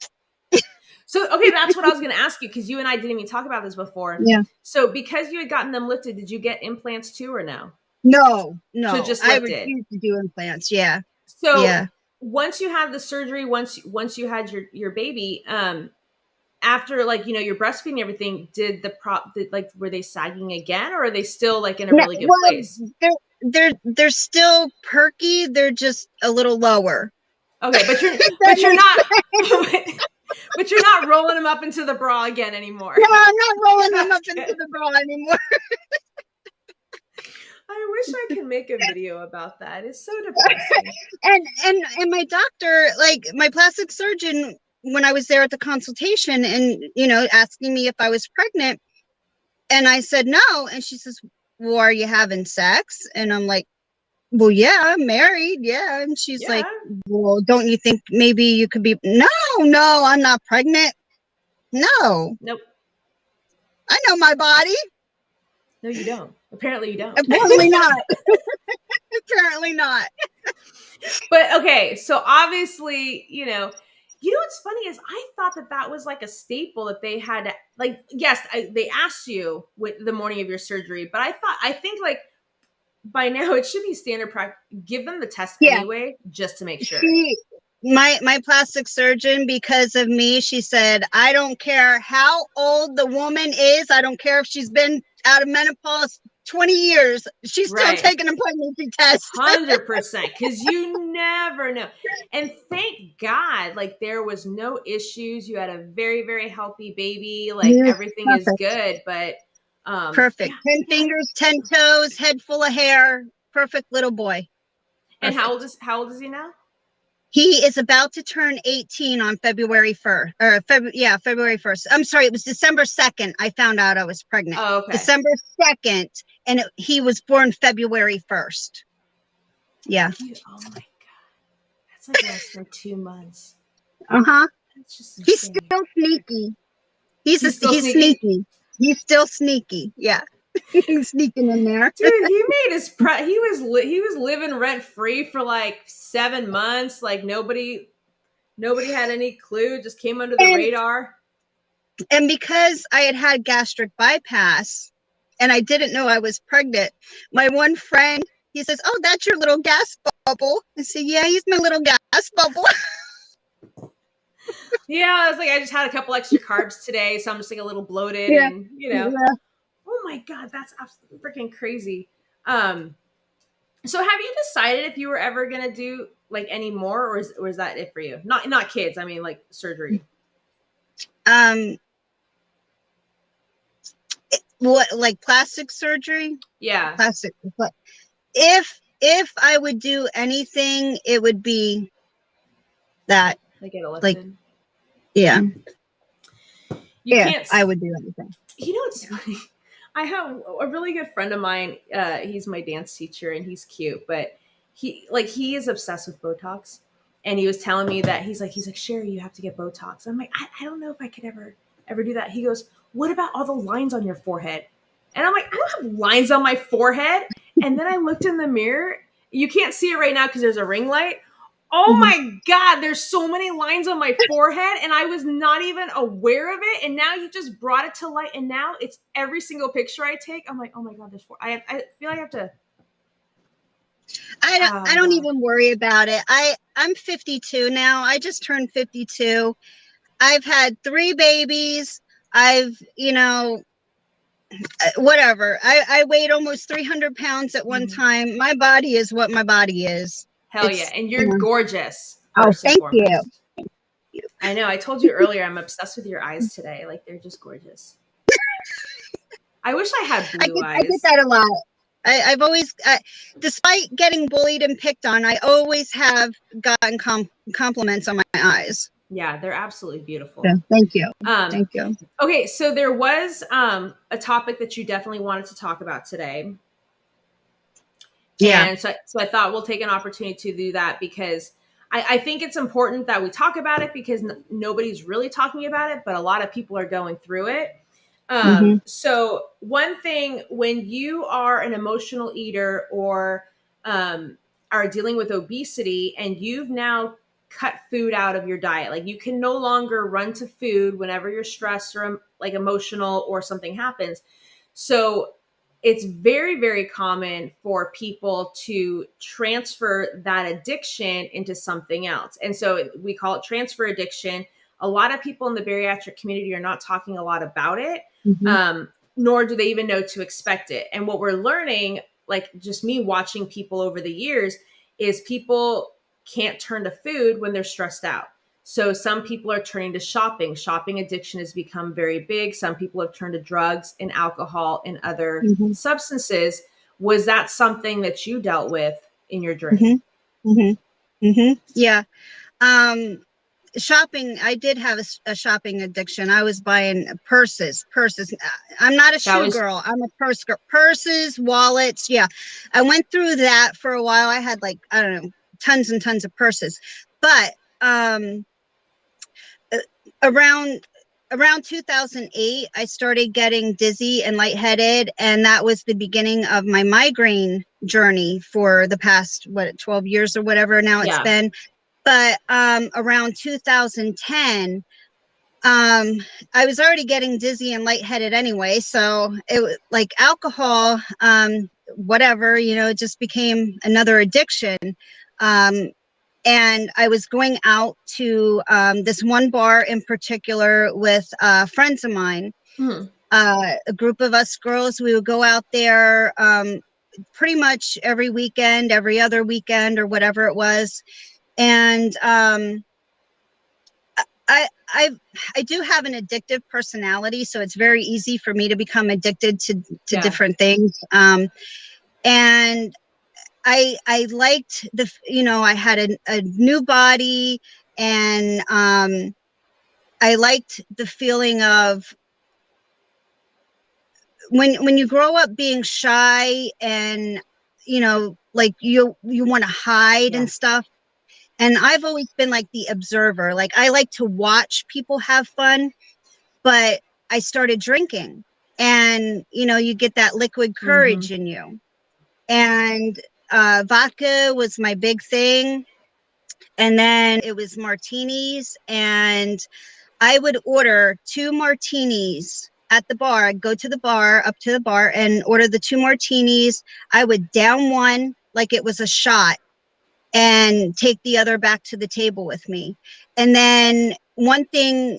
Speaker 1: So, okay, that's what I was going to ask you, because you and I didn't even talk about this before.
Speaker 2: Yeah.
Speaker 1: So because you had gotten them lifted, did you get implants too, or no?
Speaker 2: No.
Speaker 1: So just
Speaker 2: I
Speaker 1: lifted.
Speaker 2: refuse to do implants. Yeah.
Speaker 1: So
Speaker 2: yeah.
Speaker 1: Once you had the surgery, once you had your baby, after, like, your breastfeeding and everything, were they sagging again, or are they still like in a really good place?
Speaker 2: They're still perky. They're just a little lower.
Speaker 1: Okay, but you're not. But you're not rolling them up into the bra again anymore.
Speaker 2: No, I'm not rolling them up into the bra anymore.
Speaker 1: I wish I could make a video about that. It's so depressing.
Speaker 2: And my doctor, like my plastic surgeon, when I was there at the consultation, and asking me if I was pregnant, and I said no, and she says, "Well, are you having sex?" And I'm like, "Well, yeah, I'm married, yeah." And she's like, "Well, don't you think maybe you could be?" No, I'm not pregnant. No.
Speaker 1: Nope.
Speaker 2: I know my body.
Speaker 1: No, you don't. Apparently you don't.
Speaker 2: Apparently not. Apparently not.
Speaker 1: But okay, so obviously, what's funny is I thought that was like a staple that they had to, like, yes, they asked you with the morning of your surgery, but I think like by now it should be standard practice. Give them the test anyway, just to make sure.
Speaker 2: My plastic surgeon, because of me, she said, I don't care how old the woman is. I don't care if she's been out of menopause 20 years. She's still taking a pregnancy test.
Speaker 1: 100%, because you never know. And thank God, like, there was no issues. You had a very, very healthy baby. Like, everything is good, but
Speaker 2: perfect. 10 fingers, 10 toes, head full of hair. Perfect little boy.
Speaker 1: Perfect. And how old is he now?
Speaker 2: He is about to turn 18 on February 1st. February 1st. I'm sorry, it was December 2nd. I found out I was pregnant.
Speaker 1: Oh, okay.
Speaker 2: December 2nd, and he was born February 1st. Yeah.
Speaker 1: Dude, oh my God. That's like less than 2 months.
Speaker 2: Uh-huh.
Speaker 1: That's just insane.
Speaker 2: He's still sneaky. He's sneaky. He's still sneaky. Yeah. He's sneaking in there.
Speaker 1: Dude, he made his he was living rent free for like 7 months. Like nobody had any clue. Just came under the radar.
Speaker 2: And because I had gastric bypass and I didn't know I was pregnant, my one friend, he says, "Oh, that's your little gas bubble." I said, "Yeah, he's my little gas bubble."
Speaker 1: Yeah, I was like, I just had a couple extra carbs today, so I'm just like a little bloated, and
Speaker 2: Yeah.
Speaker 1: Oh my God, that's absolutely freaking crazy. So have you decided if you were ever gonna do like any more, or is that it for you? Not kids, I mean like surgery.
Speaker 2: What, like plastic surgery?
Speaker 1: Yeah.
Speaker 2: Plastic. But if I would do anything, it would be that.
Speaker 1: Like get lifted.
Speaker 2: Like, yeah.
Speaker 1: Can't.
Speaker 2: I would do anything.
Speaker 1: You know what's funny? I have a really good friend of mine. He's my dance teacher, and he's cute, but he is obsessed with Botox. And he was telling me that he's like, Sherry, you have to get Botox. I'm like, I don't know if I could ever do that. He goes, what about all the lines on your forehead? And I'm like, I don't have lines on my forehead. And then I looked in the mirror. You can't see it right now because there's a ring light. Oh my God, there's so many lines on my forehead, and I was not even aware of it. And now you just brought it to light, and now it's every single picture I take. I'm like, oh my God, there's 4. I feel like I have to.
Speaker 2: I don't even worry about it. I'm 52 now. I just turned 52. I've had 3 babies. I've, whatever. I weighed almost 300 pounds at one time. My body is what my body is.
Speaker 1: Hell yeah. And you're gorgeous.
Speaker 2: Oh, thank you.
Speaker 1: I know. I told you earlier, I'm obsessed with your eyes today. Like, they're just gorgeous. I wish I had blue
Speaker 2: I get
Speaker 1: eyes.
Speaker 2: that a lot. I've always, despite getting bullied and picked on, I always have gotten compliments on my eyes.
Speaker 1: Yeah, they're absolutely beautiful.
Speaker 2: Yeah, thank you.
Speaker 1: Um,
Speaker 2: Thank you.
Speaker 1: okay, so there was a topic that you definitely wanted to talk about today.
Speaker 2: Yeah.
Speaker 1: And so I thought we'll take an opportunity to do that because I think it's important that we talk about it because nobody's really talking about it, but a lot of people are going through it.
Speaker 2: Mm-hmm.
Speaker 1: So one thing, when you are an emotional eater or are dealing with obesity and you've now cut food out of your diet, like you can no longer run to food whenever you're stressed or like emotional or something happens. So it's very, very common for people to transfer that addiction into something else. And so we call it transfer addiction. A lot of people in the bariatric community are not talking a lot about it,
Speaker 2: Mm-hmm.
Speaker 1: nor do they even know to expect it. And what we're learning, like just me watching people over the years, is people can't turn to food when they're stressed out. So some people are turning to shopping. Shopping addiction has become very big. Some people have turned to drugs and alcohol and other
Speaker 2: Mm-hmm.
Speaker 1: substances. Was that something that you dealt with in your journey?
Speaker 2: Mm-hmm. Mm-hmm. Mm-hmm. Yeah. Shopping, I did have a shopping addiction. I was buying purses. I'm not a
Speaker 1: That
Speaker 2: shoe
Speaker 1: was,
Speaker 2: girl. I'm a purse girl. Purses, wallets. Yeah. I went through that for a while. I had, like, I don't know, tons and tons of purses. But around 2008, I started getting dizzy and lightheaded, and that was the beginning of my migraine journey for the past 12 years or whatever now it's
Speaker 1: yeah.
Speaker 2: been. But around 2010, I was already getting dizzy and lightheaded anyway, so it was like alcohol, whatever, it just became another addiction. And I was going out to this one bar in particular with friends of mine,
Speaker 1: Mhm.
Speaker 2: a group of us girls. We would go out there pretty much every weekend, every other weekend, or whatever it was. And I, I I do have an addictive personality, so it's very easy for me to become addicted to
Speaker 1: Yeah.
Speaker 2: different things. And I liked I had a new body, and I liked the feeling of when you grow up being shy, and like you want to hide
Speaker 1: Yeah.
Speaker 2: and stuff. And I've always been like the observer. Like, I like to watch people have fun, but I started drinking, and you get that liquid
Speaker 1: Mm-hmm.
Speaker 2: courage in you. And vodka was my big thing. And then it was martinis, and I would order 2 martinis at the bar. I'd go to the bar, up to the bar, and order the 2 martinis. I would down one like it was a shot and take the other back to the table with me. And then one thing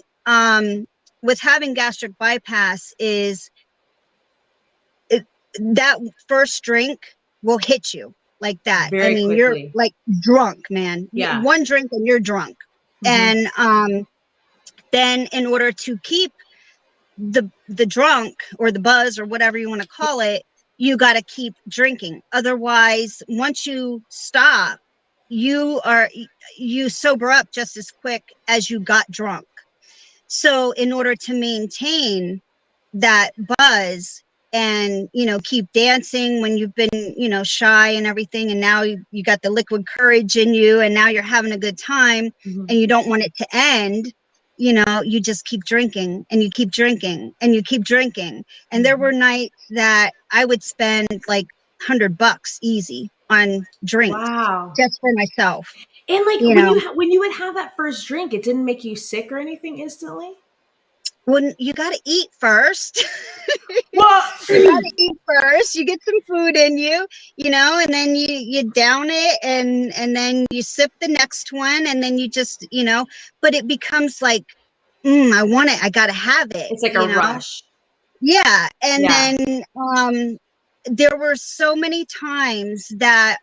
Speaker 2: with having gastric bypass is that first drink will hit you like that. I
Speaker 1: Very
Speaker 2: mean, you're
Speaker 1: quickly.
Speaker 2: like drunk, man.
Speaker 1: Yeah.
Speaker 2: One drink and you're drunk.
Speaker 1: Mm-hmm.
Speaker 2: And then in order to keep the drunk or the buzz or whatever you want to call it, you got to keep drinking. Otherwise, once you stop, you sober up just as quick as you got drunk. So in order to maintain that buzz and keep dancing when you've been shy and everything, and now you got the liquid courage in you, and now you're having a good time,
Speaker 1: Mm-hmm.
Speaker 2: and you don't want it to end, you just keep drinking, and you keep drinking, and you keep drinking. And there were nights that I would spend like $100 easy on drinks
Speaker 1: Wow.
Speaker 2: just for myself.
Speaker 1: And like
Speaker 2: you
Speaker 1: when
Speaker 2: know
Speaker 1: you would have that first drink, it didn't make you sick or anything instantly.
Speaker 2: when you got to eat first.
Speaker 1: Well,
Speaker 2: You got to eat first. You get some food in you, and then you down it, and then you sip the next one, and then you just, but it becomes like, I want it. I got to have it,
Speaker 1: it's like a rush.
Speaker 2: Yeah. And
Speaker 1: Yeah.
Speaker 2: then there were so many times that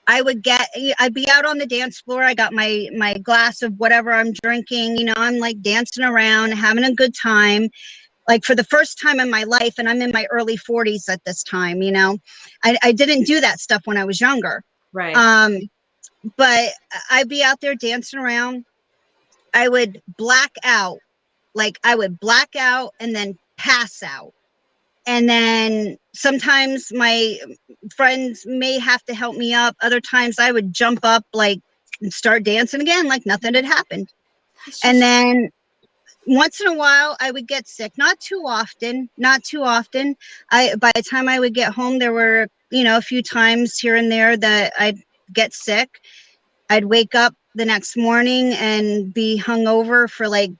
Speaker 2: I'd be out on the dance floor. I got my glass of whatever I'm drinking. I'm like dancing around, having a good time, like for the first time in my life. And I'm in my early 40s at this time. I didn't do that stuff when I was younger.
Speaker 1: Right.
Speaker 2: Um, but I'd be out there dancing around. I would black out. Like I would black out and then pass out. And then sometimes my friends may have to help me up. Other times I would jump up like and start dancing again like nothing had happened.
Speaker 1: That's
Speaker 2: And
Speaker 1: just
Speaker 2: then once in a while I would get sick. Not too often, not too often. By the time I would get home, there were, a few times here and there that I'd get sick. I'd wake up the next morning and be hungover for like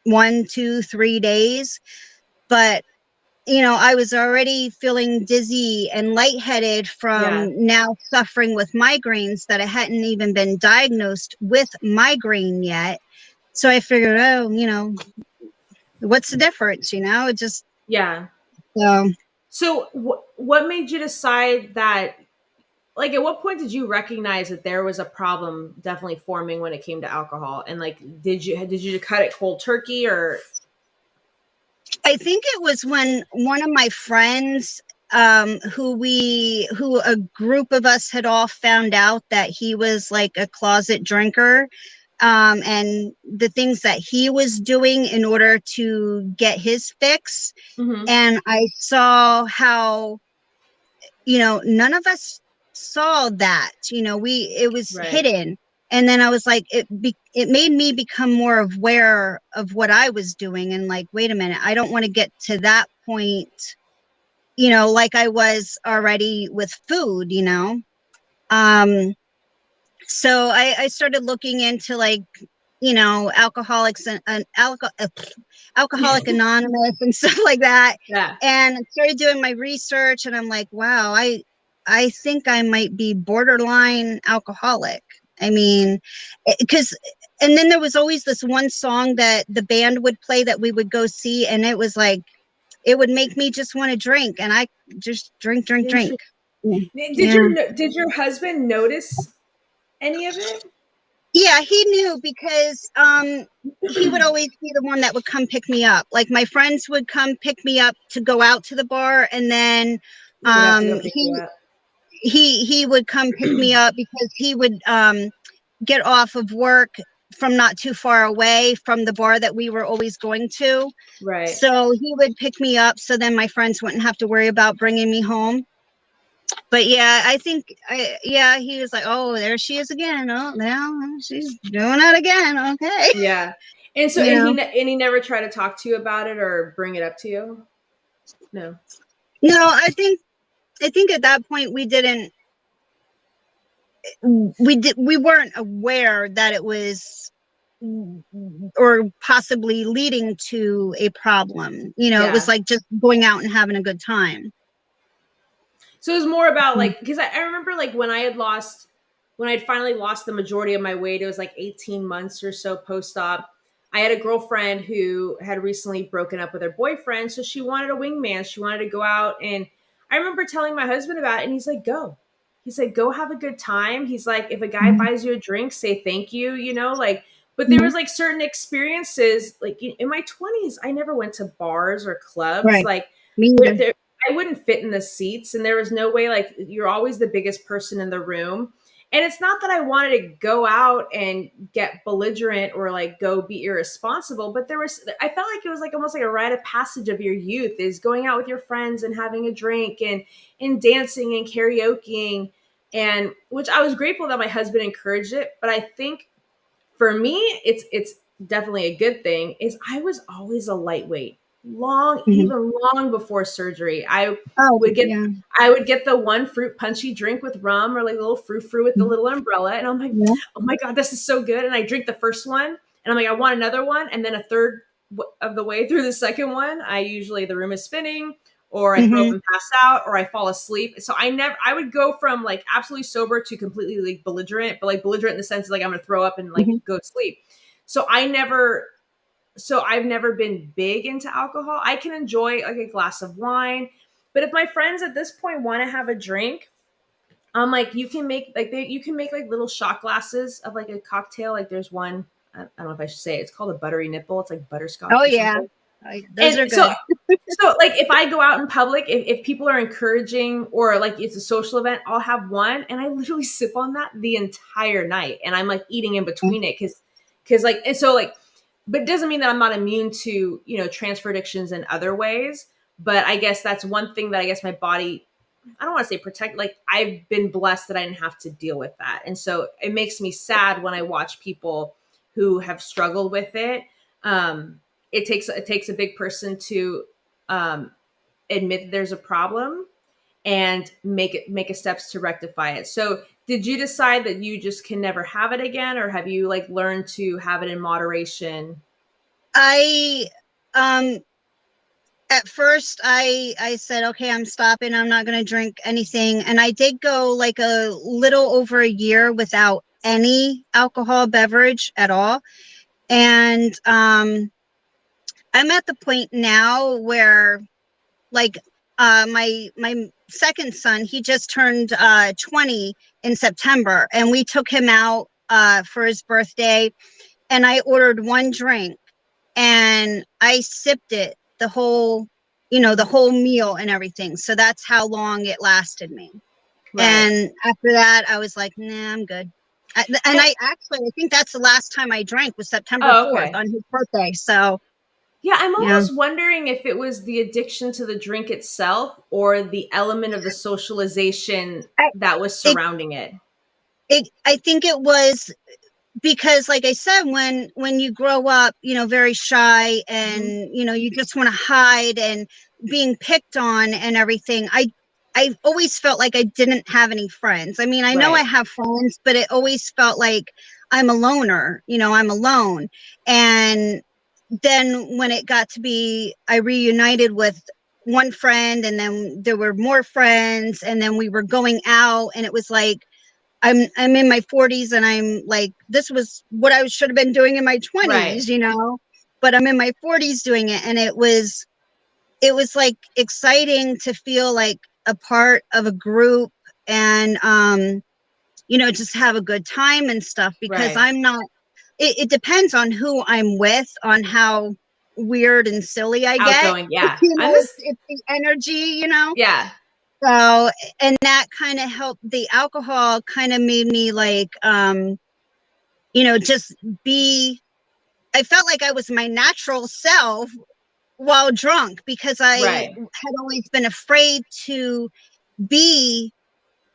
Speaker 2: 1, 2, 3 days. But I was already feeling dizzy and lightheaded
Speaker 1: yeah.
Speaker 2: from now suffering with migraines that I hadn't even been diagnosed with migraine yet. So I figured, oh, what's the difference? It just,
Speaker 1: Yeah.
Speaker 2: so
Speaker 1: So what made you decide that, like, at what point did you recognize that there was a problem definitely forming when it came to alcohol? And like, did you cut it cold turkey or?
Speaker 2: I think it was when one of my friends, who a group of us had all found out that he was like a closet drinker, and the things that he was doing in order to get his fix.
Speaker 1: Mhm.
Speaker 2: And I saw how, none of us saw that, it was
Speaker 1: Right.
Speaker 2: hidden. And then I was like, it made me become more aware of what I was doing. And like, wait a minute, I don't want to get to that point, like I was already with food. Um, so I started looking into like, alcoholics and alcoholic anonymous and stuff like that,
Speaker 1: Yeah.
Speaker 2: and started doing my research. And I'm like, wow, I think I might be borderline alcoholic. I mean, because and then there was always this one song that the band would play that we would go see, and it was like it would make me just want to drink, and I just drink, drink, drink.
Speaker 1: Interesting. Did
Speaker 2: Yeah.
Speaker 1: your husband notice any of it?
Speaker 2: Yeah, he knew because he would always be the one that would come pick me up. Like my friends would come pick me up to go out to the bar, and then
Speaker 1: He would have to go pick you
Speaker 2: he
Speaker 1: up.
Speaker 2: he would come pick me up because he would get off of work from not too far away from the bar that we were always going to.
Speaker 1: Right.
Speaker 2: So he would pick me up so then my friends wouldn't have to worry about bringing me home. But yeah, I think, yeah, he was like, oh, there she is again. Oh, now she's doing it again. Okay.
Speaker 1: Yeah. And so,
Speaker 2: You
Speaker 1: and
Speaker 2: know,
Speaker 1: he never tried to talk to you about it or bring it up to you? No.
Speaker 2: no, I think at that point we weren't aware that it was or possibly leading to a problem. It was
Speaker 1: Yeah.
Speaker 2: like just going out and having a good time.
Speaker 1: So it was more about like, because I remember like when I had finally lost the majority of my weight, it was like 18 months or so post op. I had a girlfriend who had recently broken up with her boyfriend. So she wanted a wingman. She wanted to go out. And I remember telling my husband about it. And he's like, go. He's like, go have a good time. He's like, if a guy
Speaker 2: Mhm.
Speaker 1: buys you a drink, say thank you, like, but there
Speaker 2: Mhm.
Speaker 1: was like certain experiences, like in my 20s, I never went to bars or clubs.
Speaker 2: Right.
Speaker 1: Like,
Speaker 2: Me
Speaker 1: there,
Speaker 2: either.
Speaker 1: there I wouldn't fit in the seats, and there was no way. Like, you're always the biggest person in the room, and it's not that I wanted to go out and get belligerent or like go be irresponsible, but I felt like it was like almost like a rite of passage of your youth is going out with your friends and having a drink and dancing and karaokeing, and which I was grateful that my husband encouraged it. But I think for me, it's definitely a good thing. Is I was always a lightweight,
Speaker 2: Mhm.
Speaker 1: even long before surgery.
Speaker 2: Oh,
Speaker 1: Would get
Speaker 2: yeah.
Speaker 1: I would get the one fruit punchy drink with rum or like a little frou with the
Speaker 2: Mhm.
Speaker 1: little umbrella, and I'm like,
Speaker 2: Yeah.
Speaker 1: oh my god, this is so good. And I drink the first one, and I'm like, I want another one, and then a third of the way through the second one, the room is spinning, or I throw up
Speaker 2: Mhm.
Speaker 1: and pass out, or I fall asleep. So I would go from like absolutely sober to completely like belligerent, but like belligerent in the sense of like I'm gonna throw up and like
Speaker 2: Mhm.
Speaker 1: go to sleep. So I've never been big into alcohol. I can enjoy like a glass of wine, but if my friends at this point want to have a drink, Like you can make like you can make like little shot glasses of like a cocktail. Like there's one, I don't know if I should say it. It's called a buttery nipple. It's like butterscotch
Speaker 2: Oh
Speaker 1: or
Speaker 2: yeah,
Speaker 1: something.
Speaker 2: those
Speaker 1: And
Speaker 2: are good.
Speaker 1: so like if I go out in public, if people are encouraging or like it's a social event, I'll have one and I literally sip on that the entire night. And I'm like eating in between it because like and so like but it doesn't mean that I'm not immune to, transfer addictions in other ways. But I guess that's one thing that I guess my body, I don't want to say protect, like I've been blessed that I didn't have to deal with that. And so it makes me sad when I watch people who have struggled with it. It takes a big person to um, admit that there's a problem and make a steps to rectify it. So did you decide that you just can never have it again, or have you like learned to have it in moderation?
Speaker 2: I um at first I said, okay, I'm stopping. I'm not going to drink anything. And I did go like a little over a year without any alcohol beverage at all. And I'm at the point now where like my second son, he just turned 20 in September, and we took him out for his birthday, and I ordered one drink and I sipped it the whole meal and everything. So that's how long it lasted me.
Speaker 1: Right.
Speaker 2: And after that, I was like, nah, I'm good. And
Speaker 1: And,
Speaker 2: I think that's the last time I drank was September
Speaker 1: oh,
Speaker 2: 4th
Speaker 1: okay.
Speaker 2: on his birthday. So
Speaker 1: Yeah, I'm
Speaker 2: yeah,
Speaker 1: almost wondering if it was the addiction to the drink itself or the element of the socialization
Speaker 2: I,
Speaker 1: that was
Speaker 2: it,
Speaker 1: surrounding it.
Speaker 2: I think it was because like I said, when you grow up, very shy
Speaker 1: Hmm.
Speaker 2: and you just want to hide and being picked on and everything, I always felt like I didn't have any friends. I mean, I know I
Speaker 1: Right.
Speaker 2: have friends, but it always felt like I'm a loner, I'm alone. And then when it got to be, I reunited with one friend, and then there were more friends, and then we were going out, and it was like I'm in my 40s, and I'm like, this was what I should have been doing in my
Speaker 1: Right.
Speaker 2: 20s, but I'm in my 40s doing it. And it was like exciting to feel like a part of a group, and just have a good time and stuff, because
Speaker 1: Right.
Speaker 2: I'm not, it depends on who I'm with, on how weird and silly I get.
Speaker 1: Outgoing. Yeah. I'm
Speaker 2: It's,
Speaker 1: this.
Speaker 2: it's the energy.
Speaker 1: Yeah.
Speaker 2: So, and that kind of helped. The alcohol kind of made me like, just be, I felt like I was my natural self while drunk, because I
Speaker 1: Right.
Speaker 2: had always been afraid to be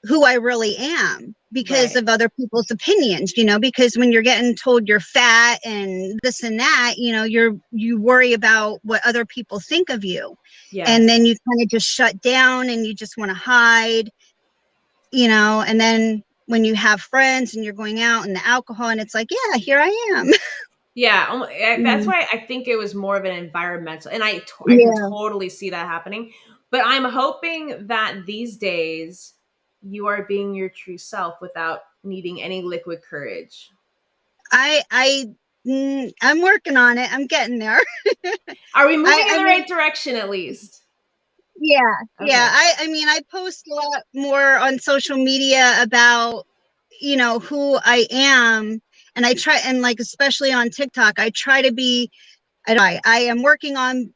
Speaker 2: who I really am because
Speaker 1: Right.
Speaker 2: of other people's opinions, because when you're getting told you're fat and this and that, you worry about what other people think of you.
Speaker 1: Yeah.
Speaker 2: And then you kind of just shut down and you just want to hide, and then when you have friends and you're going out and the alcohol, and it's like, yeah, here I am.
Speaker 1: Yeah, that's
Speaker 2: Mm.
Speaker 1: why I think it was more of an environmental, and I can
Speaker 2: Yeah.
Speaker 1: totally see that happening. But I'm hoping that these days you are being your true self without needing any liquid courage.
Speaker 2: I'm working on it. I'm getting there.
Speaker 1: Are we moving in
Speaker 2: I
Speaker 1: the
Speaker 2: mean,
Speaker 1: right direction at least?
Speaker 2: yeah, yeah.
Speaker 1: Okay.
Speaker 2: I mean, I post a lot more on social media about, who I am. And I try, and like, especially on TikTok, I try to be, I am working on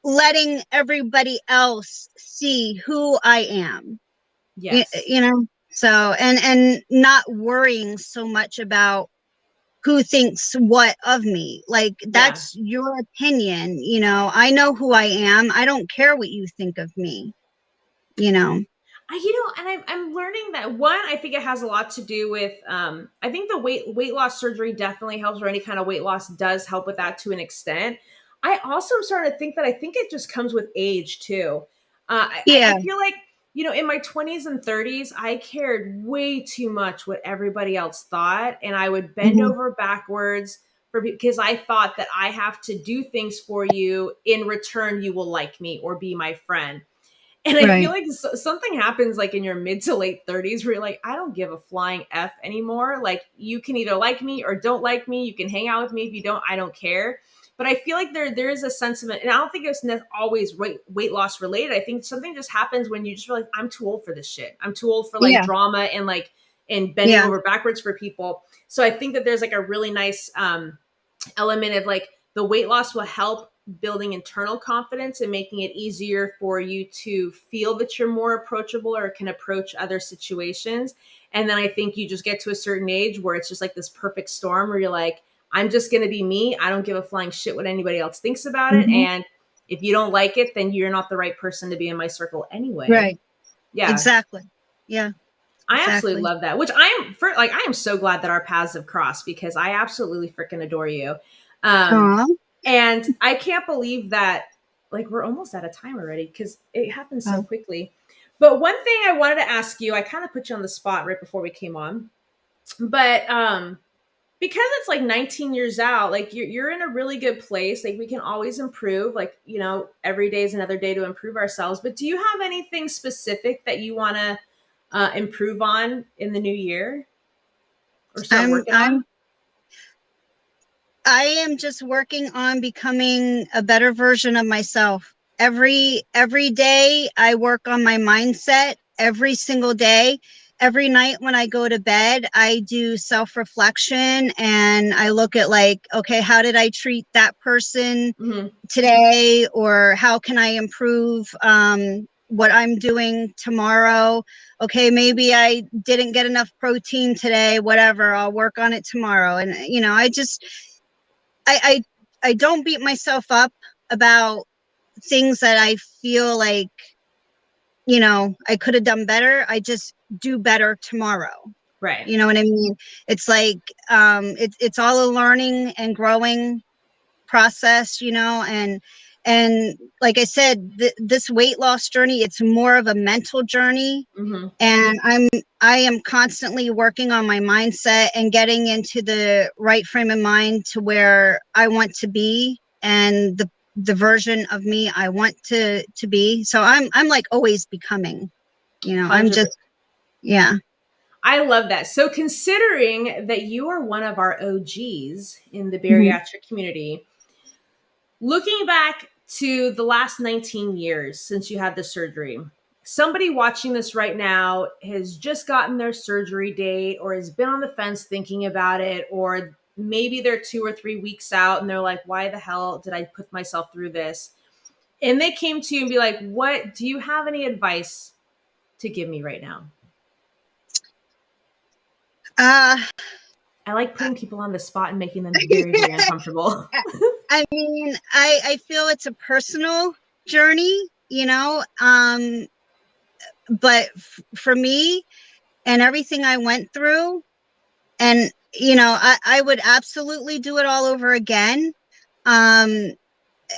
Speaker 2: letting everybody else see who I am,
Speaker 1: Yes.
Speaker 2: so, and not worrying so much about who thinks what of me. Like,
Speaker 1: Yeah.
Speaker 2: that's your opinion. I know who I am. I don't care what you think of me, you know
Speaker 1: And I'm learning that one, I think it has a lot to do with. I think the weight loss surgery definitely helps, or any kind of weight loss does help with that to an extent. I also am starting to think that I think it just comes with age too. I
Speaker 2: Yeah.
Speaker 1: feel like in my 20s and 30s, I cared way too much what everybody else thought, and I would bend
Speaker 2: Mhm.
Speaker 1: over backwards because I thought that I have to do things for you in return. You will like me or be my friend. And I feel
Speaker 2: Right.
Speaker 1: like something happens like in your mid to late 30s where you're like, I don't give a flying F anymore. Like, you can either like me or don't like me. You can hang out with me if you don't, I don't care. But I feel like there is a sentiment, and I don't think it's always weight loss related. I think something just happens when you just feel like, I'm too old for this shit. I'm too old for like
Speaker 2: Yeah.
Speaker 1: drama and like and bending
Speaker 2: Yeah.
Speaker 1: over backwards for people. So I think that there's like a really nice element of like the weight loss will help building internal confidence and making it easier for you to feel that you're more approachable or can approach other situations. And then I think you just get to a certain age where it's just like this perfect storm where you're like, I'm just going to be me. I don't give a flying shit what anybody else thinks about it.
Speaker 2: Mm-hmm.
Speaker 1: And if you don't like it, then you're not the right person to be in my circle anyway.
Speaker 2: Right.
Speaker 1: Yeah.
Speaker 2: Exactly. Yeah.
Speaker 1: I absolutely
Speaker 2: Exactly.
Speaker 1: love that, which I am so glad that our paths have crossed because I absolutely freaking adore you.
Speaker 2: Aw.
Speaker 1: And I can't believe that like we're almost out of time already because it happens so
Speaker 2: Oh.
Speaker 1: quickly. But one thing I wanted to ask you, I kind of put you on the spot right before we came on, but because it's like 19 years out, like you're in a really good place. Like we can always improve. Like, you know, every day is another day to improve ourselves. But do you have anything specific that you want to improve on in the new year or start
Speaker 2: I'm
Speaker 1: working on?
Speaker 2: I'm I am just working on becoming a better version of myself. Every day I work on my mindset every single day. Every night when I go to bed, I do self-reflection and I look at like, okay, how did I treat that person
Speaker 1: Mm-hmm.
Speaker 2: today, or how can I improve what I'm doing tomorrow? Okay, maybe I didn't get enough protein today, whatever, I'll work on it tomorrow. And I I don't beat myself up about things that I feel like, I could have done better. I just do better tomorrow.
Speaker 1: Right.
Speaker 2: You know what I mean? It's like it's all a learning and growing process, and like I said, this weight loss journey, it's more of a mental journey,
Speaker 1: Mm-hmm.
Speaker 2: and I am constantly working on my mindset and getting into the right frame of mind to where I want to be, and the version of me I want to be. So I'm like always becoming, I'm
Speaker 1: 100%.
Speaker 2: just, yeah.
Speaker 1: I love that. So, considering that you are one of our OGs in the
Speaker 2: Mhm.
Speaker 1: bariatric community, looking back to the last 19 years since you had the surgery, somebody watching this right now has just gotten their surgery date or has been on the fence thinking about it, or maybe they're 2 or 3 weeks out and they're like, why the hell did I put myself through this? And they came to you and be like, what do you have any advice to give me right now?
Speaker 2: Uh,
Speaker 1: I like putting people on the spot and making them very, very uncomfortable.
Speaker 2: I mean, I feel it's a personal journey, but for me and everything I went through, and I would absolutely do it all over again. Um,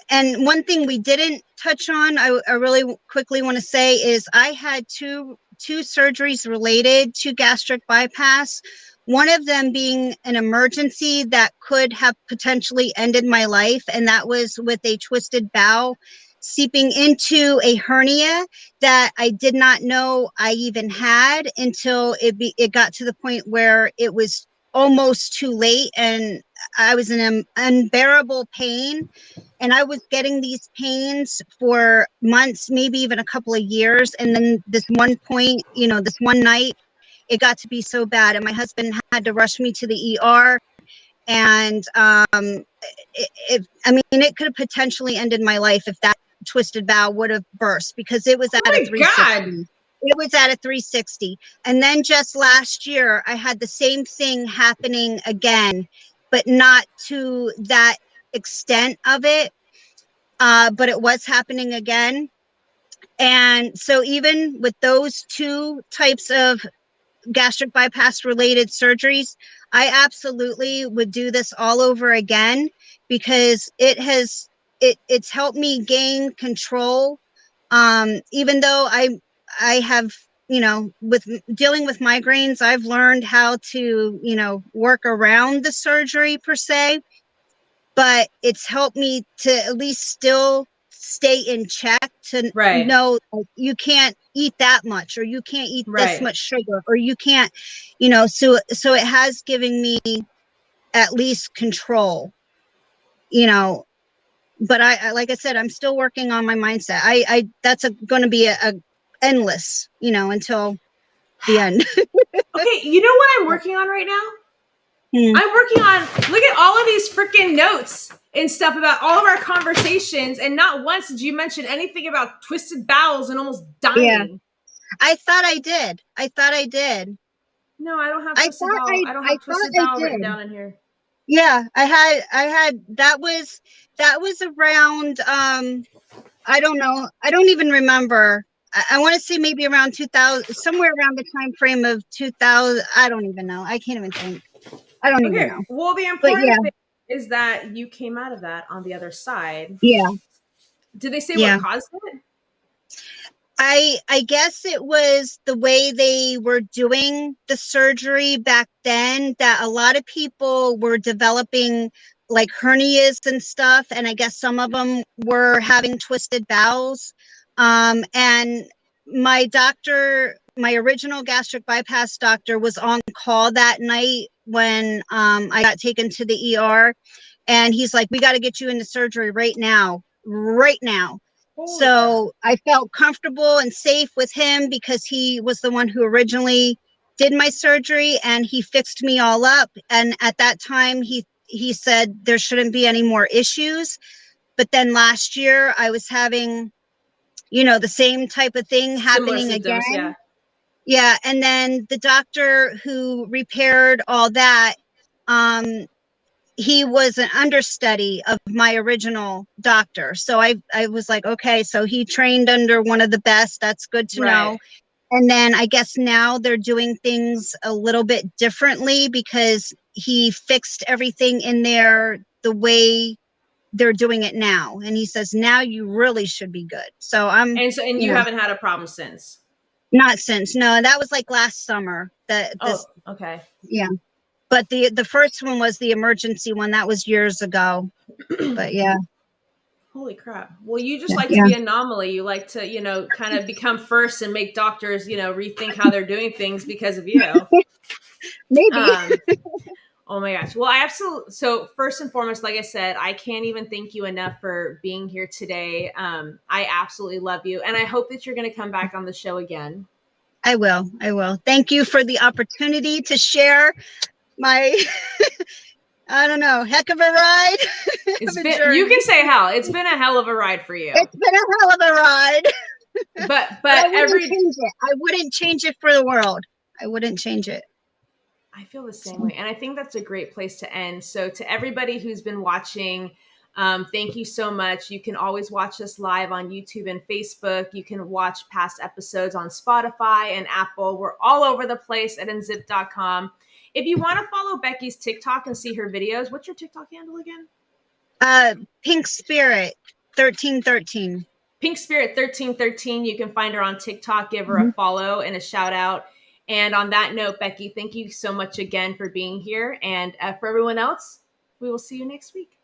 Speaker 2: and one thing we didn't touch on, I really quickly want to say, is I had two surgeries related to gastric bypass. One of them being an emergency that could have potentially ended my life, and that was with a twisted bowel seeping into a hernia that I did not know I even had until it got to the point where it was almost too late, and I was in an unbearable pain, and I was getting these pains for months, maybe even a couple of years. And then this one point, this one night, it got to be so bad, and my husband had to rush me to the ER. And I mean, it could have potentially ended my life if that twisted bowel would have burst, because it was
Speaker 1: Oh
Speaker 2: at a
Speaker 1: my God.
Speaker 2: 360. It was at a 360. And then just last year, I had the same thing happening again, but not to that extent of it. But it was happening again. And so even with those two types of gastric bypass related surgeries, I absolutely would do this all over again, because it's helped me gain control. Even though I have, with dealing with migraines, I've learned how to, work around the surgery per se, but it's helped me to at least still stay in check, to
Speaker 1: Right.
Speaker 2: know, like, you can't eat that much, or you can't eat this
Speaker 1: Right.
Speaker 2: much sugar, or you can't, so it has given me at least control, you know but I like I said, I'm still working on my mindset. I that's going to be a endless, until the end.
Speaker 1: Okay, you know what I'm working on right now?
Speaker 2: Hmm.
Speaker 1: I'm working on, look at all of these freaking notes and stuff about all of our conversations, and not once did you mention anything about twisted bowels and almost
Speaker 2: Yeah,
Speaker 1: dying.
Speaker 2: I thought I did. I thought I did.
Speaker 1: No, I don't have
Speaker 2: I
Speaker 1: twisted
Speaker 2: thought
Speaker 1: bowel. I don't
Speaker 2: I
Speaker 1: have
Speaker 2: thought
Speaker 1: twisted
Speaker 2: I
Speaker 1: bowel written
Speaker 2: did.
Speaker 1: down in here.
Speaker 2: Yeah, I had that was around I don't know. I don't even remember. I want to say maybe around 2000, somewhere around the time frame of 2000. I don't even know. I can't even think. I don't even
Speaker 1: Okay,
Speaker 2: know.
Speaker 1: well, the
Speaker 2: But yeah,
Speaker 1: important thing is that you came out of that on the other side.
Speaker 2: yeah,
Speaker 1: Did they say what
Speaker 2: yeah.
Speaker 1: caused it?
Speaker 2: I guess it was the way they were doing the surgery back then that a lot of people were developing like hernias and stuff, and I guess some of them were having twisted bowels. And my doctor, my original gastric bypass doctor, was on call that night when I got taken to the ER, and he's like, "We got to get you into surgery right now, right now."
Speaker 1: Holy crap.
Speaker 2: So I felt comfortable and safe with him because he was the one who originally did my surgery, and he fixed me all up. And at that time, he said there shouldn't be any more issues. But then last year, I was having, the same type of thing
Speaker 1: Similar
Speaker 2: happening
Speaker 1: symptoms, yeah.
Speaker 2: again. Yeah, and then the doctor who repaired all that, um, he was an understudy of my original doctor. So I was like, okay, so he trained under one of the best. That's good to
Speaker 1: Right.
Speaker 2: know. And then I guess now they're doing things a little bit differently because he fixed everything in there the way they're doing it now. And he says, now you really should be good. So
Speaker 1: And
Speaker 2: you
Speaker 1: you
Speaker 2: know,
Speaker 1: haven't had a problem since.
Speaker 2: not since. No, that was like last summer. That
Speaker 1: Oh,
Speaker 2: this,
Speaker 1: okay.
Speaker 2: yeah. But the first one was the emergency one. That was years ago. But yeah,
Speaker 1: Holy crap. Well, you just like to
Speaker 2: yeah,
Speaker 1: be anomaly. You like to, kind of become first and make doctors, rethink how they're doing things because of you.
Speaker 2: maybe.
Speaker 1: Um, oh my gosh. Well, I absolutely, so first and foremost, like I said, I can't even thank you enough for being here today. I absolutely love you. And I hope that you're going to come back on the show again.
Speaker 2: I will. I will. Thank you for the opportunity to share my, I don't know, heck of a ride of a
Speaker 1: You can
Speaker 2: journey.
Speaker 1: say hell. It's been a hell of a ride for you.
Speaker 2: It's been a hell of a ride, but I
Speaker 1: But
Speaker 2: wouldn't
Speaker 1: every
Speaker 2: change it. I wouldn't change it for the world. I wouldn't change it.
Speaker 1: I feel the same
Speaker 2: So,
Speaker 1: way. And I think that's a great place to end. So, to everybody who's been watching, thank you so much. You can always watch us live on YouTube and Facebook. You can watch past episodes on Spotify and Apple. We're all over the place at unzipped.com. If you want to follow Becky's TikTok and see her videos, what's your TikTok handle again?
Speaker 2: uh, Pink Spirit 1313.
Speaker 1: Pink Spirit 1313. You can find her on TikTok. Give her a
Speaker 2: Mhm.
Speaker 1: follow and a shout out. And on that note, Becky, thank you so much again for being here. And for everyone else, we will see you next week.